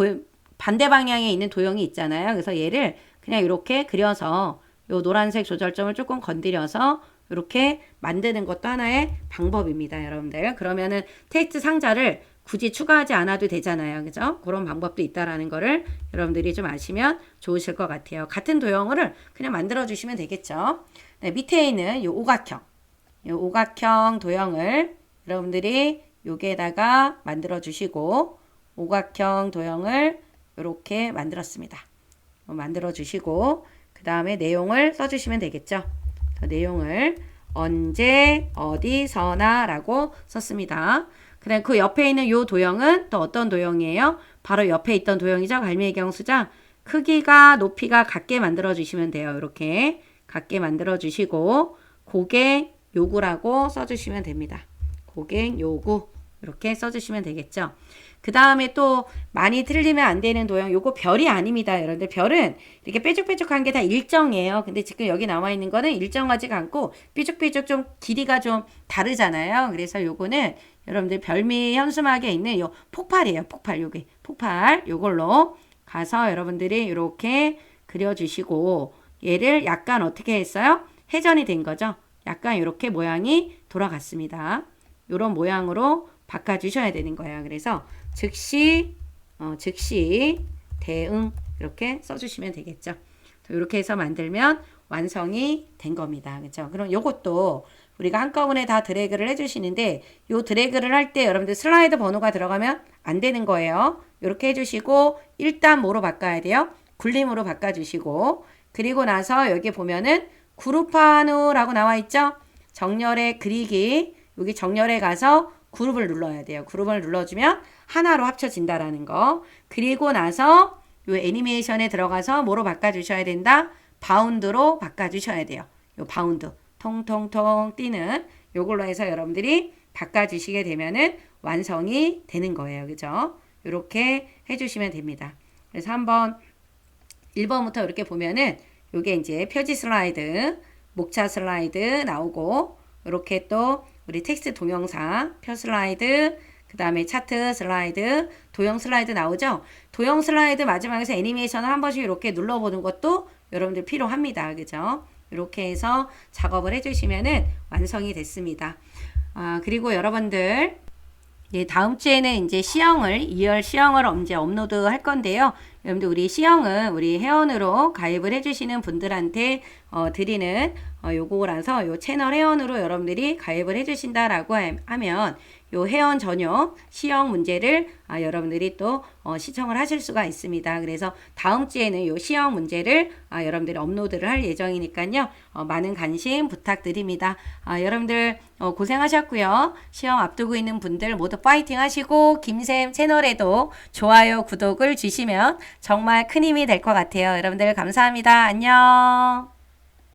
Speaker 1: 반대 방향에 있는 도형이 있잖아요. 그래서 얘를 그냥 이렇게 그려서 요 노란색 조절점을 조금 건드려서 이렇게 만드는 것도 하나의 방법입니다, 여러분들. 그러면은 텍스트 상자를 굳이 추가하지 않아도 되잖아요. 그죠? 그런 방법도 있다라는 거를 여러분들이 좀 아시면 좋으실 것 같아요. 같은 도형을 그냥 만들어 주시면 되겠죠. 네, 밑에 있는 요 오각형 도형을 여러분들이 여기에다가 만들어 주시고 오각형 도형을 이렇게 만들었습니다. 만들어 주시고 그 다음에 내용을 써 주시면 되겠죠. 내용을 언제 어디서나 라고 썼습니다. 그다음 그 옆에 있는 요 도형은 또 어떤 도형이에요? 바로 옆에 있던 도형이죠. 갈매경 수장. 크기가 높이가 같게 만들어 주시면 돼요. 이렇게 같게 만들어 주시고 고객 요구라고 써주시면 됩니다. 고객 요구 이렇게 써주시면 되겠죠. 그 다음에 또 많이 틀리면 안 되는 도형 요거 별이 아닙니다. 여러분들 별은 이렇게 뾰족뾰족한 게 다 일정이에요. 근데 지금 여기 나와 있는 거는 일정하지가 않고 삐죽삐죽 좀 길이가 좀 다르잖아요. 그래서 요거는 여러분들 별미 현수막에 있는 요 폭발이에요. 폭발 요게 폭발 요걸로 가서 여러분들이 이렇게 그려주시고 얘를 약간 어떻게 했어요? 회전이 된 거죠. 약간 이렇게 모양이 돌아갔습니다. 이런 모양으로 바꿔주셔야 되는 거예요. 그래서 즉시 대응 이렇게 써주시면 되겠죠. 이렇게 해서 만들면 완성이 된 겁니다. 그렇죠? 그럼 요것도 우리가 한꺼번에 다 드래그를 해주시는데 요 드래그를 할 때 여러분들 슬라이드 번호가 들어가면 안 되는 거예요. 이렇게 해주시고 일단 뭐로 바꿔야 돼요? 굴림으로 바꿔주시고 그리고 나서 여기 보면은 그룹한후라고 나와 있죠? 정렬의 그리기 여기 정렬에 가서 그룹을 눌러야 돼요. 그룹을 눌러주면 하나로 합쳐진다라는 거. 그리고 나서 요 애니메이션에 들어가서 뭐로 바꿔주셔야 된다? 바운드로 바꿔주셔야 돼요. 요 바운드 통통통 뛰는 요걸로 해서 여러분들이 바꿔주시게 되면은 완성이 되는 거예요. 그죠? 이렇게 해주시면 됩니다. 그래서 한번 1번부터 이렇게 보면은 요게 이제 표지 슬라이드, 목차 슬라이드 나오고 이렇게 또 우리 텍스트 동영상 표 슬라이드 그 다음에 차트 슬라이드 도형 슬라이드 나오죠. 도형 슬라이드 마지막에서 애니메이션을 한 번씩 이렇게 눌러보는 것도 여러분들 필요합니다. 그죠? 이렇게 해서 작업을 해주시면은 완성이 됐습니다. 그리고 여러분들 예, 다음 주에는 이제 시형을 2월 시형을 이제 업로드 할 건데요. 여러분들 우리 시형은 우리 회원으로 가입을 해주시는 분들한테 드리는 요거라서 요 채널 회원으로 여러분들이 가입을 해주신다라고 하면 요 회원 전용 시형 문제를 여러분들이 또 시청을 하실 수가 있습니다. 그래서 다음 주에는 요 시형 문제를 여러분들이 업로드를 할 예정이니까요. 많은 관심 부탁드립니다. 여러분들 고생하셨고요. 시험 앞두고 있는 분들 모두 파이팅 하시고 김쌤 채널에도 좋아요, 구독을 주시면 정말 큰 힘이 될 것 같아요. 여러분들 감사합니다. 안녕.